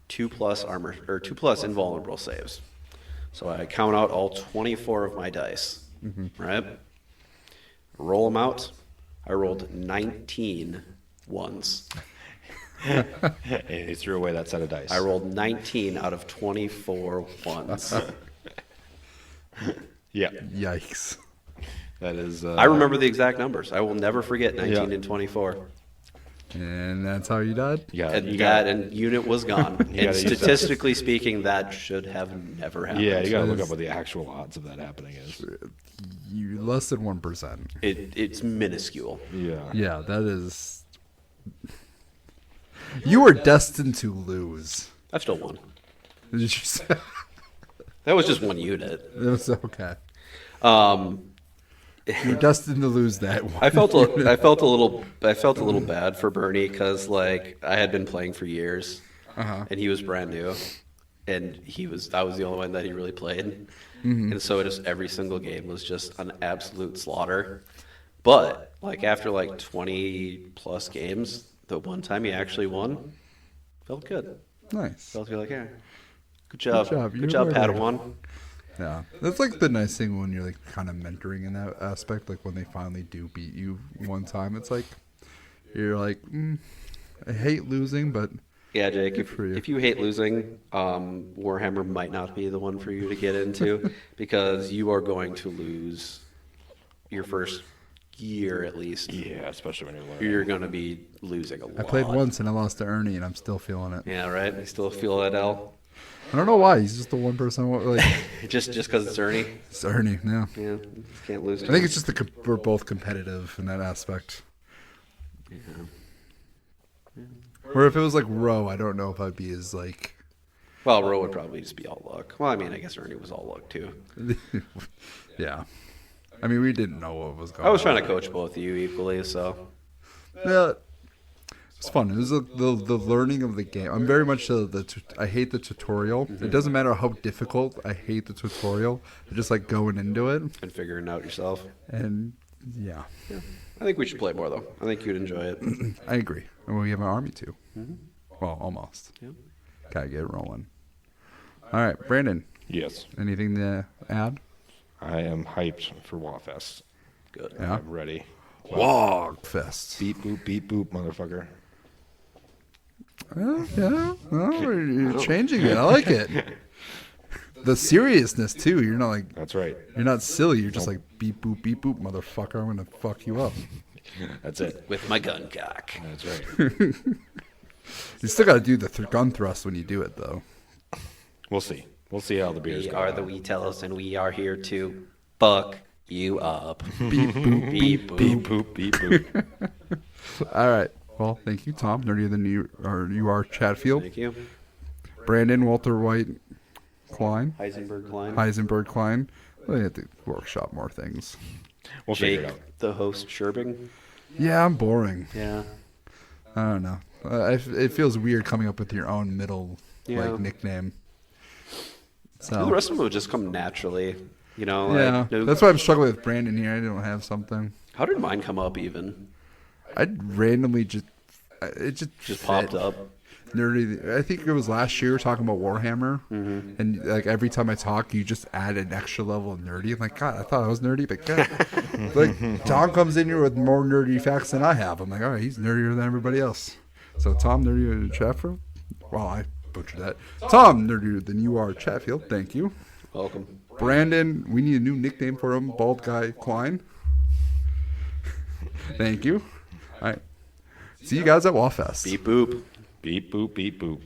2+ armor or 2+ invulnerable saves. So I count out all 24 of my dice, right? Roll them out. I rolled 19 ones. And he threw away that set of dice. I rolled 19 out of 24 ones. Yeah, Yikes. that is. I remember the exact numbers. I will never forget 19 Yeah. and 24. And that's how you died? Yeah, And you that got. and unit was gone. And gotta use that. statistically speaking, that should have never happened. Yeah, you got to look is- up what the actual odds of that happening is. You less than 1%. It's minuscule. Yeah. Yeah, that is. You were destined to lose. I still won. Did you say? That was just one unit. It was okay. Um, You're destined to lose that one. I felt a little bad for Bernie because like I had been playing for years, and he was brand new, and I was the only one that he really played, and so just every single game was just an absolute slaughter. But like after like 20+ games, the one time he actually won, felt good. Nice. Felt like, yeah, good job, job. good You job, were Padawan. Yeah, that's like the nice thing when you're like kind of mentoring in that aspect. Like when they finally do beat you one time, it's like you're like, I hate losing, but Yeah, Jake, for you. if you hate losing, Warhammer might not be the one for you to get into because you are going to lose your first year at least. Yeah, especially when you're learning. You're going to be losing a lot. I played once and I lost to Ernie, and I'm still feeling it. Yeah, right? I still feel that L. I don't know why. He's just the one person. Like Just because it's Ernie. it's Ernie. Yeah, Yeah, can't lose. I think it's just we're both competitive in that aspect. Or if it was like Roe, I don't know if I'd be as like. Well, Roe would probably just be all luck. Well, I mean, I guess Ernie was all luck too. Yeah. I mean, we didn't know what was going on. I was trying to coach both of you equally, so. Yeah. It's fun. It was the learning of the game. I'm very much I hate the tutorial. Mm-hmm. It doesn't matter how difficult. I hate the tutorial. I just like going into it. And figuring it out yourself. And, yeah. I think we should play more, though. I think you'd enjoy it. I agree. And we have an army, too. Mm-hmm. Well, almost. Yeah. Gotta get rolling. All right, Brandon. Yes. Anything to add? I am hyped for Waagh Fest. Good. Yeah. I'm ready. Waagh Fest. Beep boop, motherfucker. Yeah. Well, you're changing it. I like it. The seriousness, too. You're not like... That's right. You're not silly. You're just like, beep, boop, motherfucker. I'm going to fuck you up. That's it. With my gun cock. That's right. You still got to do the gun thrust when you do it, though. We'll see. We'll see how the beers We go. are the Wetellos, and we are here to fuck you up. Beep, boop, Beep, Beep boop, beep boop. All right. Well, thank you, Tom. Nerdier than you are, Chatfield. Thank you. Brandon, Walter White, Klein. Heisenberg Klein. We have to workshop more things. We'll Jake, figure it out. the host, Sherbing. Yeah, I'm boring. Yeah. I don't know. It feels weird coming up with your own middle nickname. So The rest of them would just come naturally. You know? yeah, Like, that's why I'm struggling with Brandon here. I don't have something. How did mine come up even? I randomly just Just popped up. Nerdy. I think it was last year talking about Warhammer, and like every time I talk, you just add an extra level of nerdy. I'm like, God, I thought I was nerdy, but God, like Tom comes in here with more nerdy facts than I have. I'm like, all right, he's nerdier than everybody else. So Tom, nerdier than Chatfield. Well, I butchered that. Tom, nerdier than you are, Chatfield. Thank you. Welcome. Brandon, we need a new nickname for him. Bald guy Klein. Thank you. All right. See you guys at Waagh Fest. Beep boop. Beep boop, beep boop.